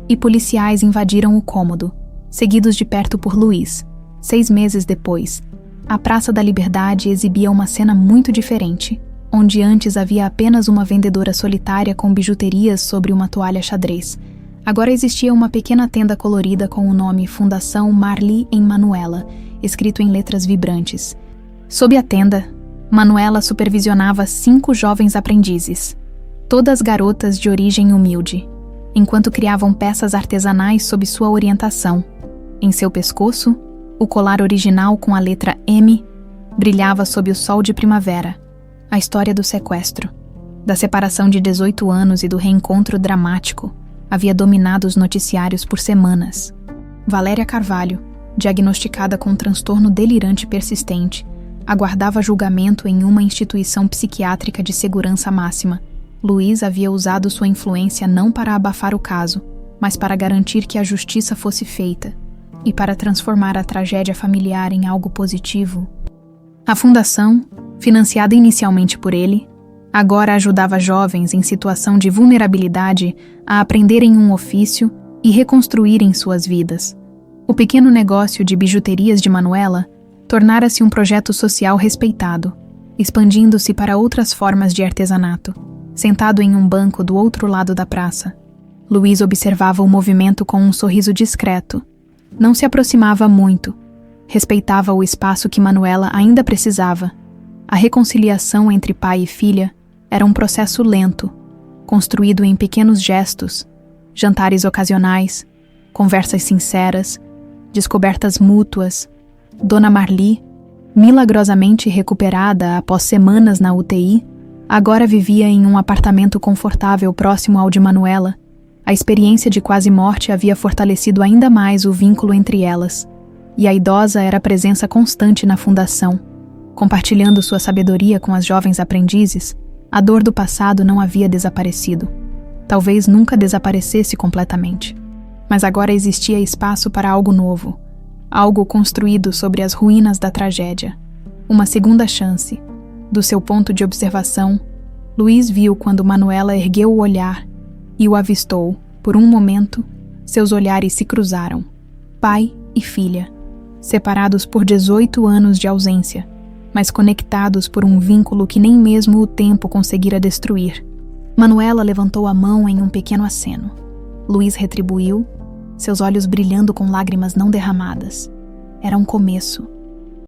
S1: e policiais invadiram o cômodo, seguidos de perto por Luiz. 6 meses depois, a Praça da Liberdade exibia uma cena muito diferente, onde antes havia apenas uma vendedora solitária com bijuterias sobre uma toalha xadrez. Agora existia uma pequena tenda colorida com o nome Fundação Marli em Manuela, escrito em letras vibrantes. Sob a tenda, Manuela supervisionava 5 jovens aprendizes, todas garotas de origem humilde, enquanto criavam peças artesanais sob sua orientação. Em seu pescoço, o colar original com a letra M brilhava sob o sol de primavera. A história do sequestro, da separação de 18 anos e do reencontro dramático havia dominado os noticiários por semanas. Valéria Carvalho, diagnosticada com um transtorno delirante persistente, aguardava julgamento em uma instituição psiquiátrica de segurança máxima. Luiz havia usado sua influência não para abafar o caso, mas para garantir que a justiça fosse feita e para transformar a tragédia familiar em algo positivo. A fundação, financiada inicialmente por ele, agora ajudava jovens em situação de vulnerabilidade a aprenderem um ofício e reconstruírem suas vidas. O pequeno negócio de bijuterias de Manuela tornara-se um projeto social respeitado, expandindo-se para outras formas de artesanato. Sentado em um banco do outro lado da praça, Luiz observava o movimento com um sorriso discreto. Não se aproximava muito. Respeitava o espaço que Manuela ainda precisava. A reconciliação entre pai e filha era um processo lento, construído em pequenos gestos, jantares ocasionais, conversas sinceras, descobertas mútuas. Dona Marli, milagrosamente recuperada após semanas na UTI, agora vivia em um apartamento confortável próximo ao de Manuela. A experiência de quase morte havia fortalecido ainda mais o vínculo entre elas, e a idosa era presença constante na fundação. Compartilhando sua sabedoria com as jovens aprendizes, a dor do passado não havia desaparecido. Talvez nunca desaparecesse completamente. Mas agora existia espaço para algo novo, algo construído sobre as ruínas da tragédia. Uma segunda chance. Do seu ponto de observação, Luiz viu quando Manuela ergueu o olhar e o avistou. Por um momento, seus olhares se cruzaram. Pai e filha, separados por 18 anos de ausência, mas conectados por um vínculo que nem mesmo o tempo conseguira destruir. Manuela levantou a mão em um pequeno aceno. Luiz retribuiu, seus olhos brilhando com lágrimas não derramadas. Era um começo.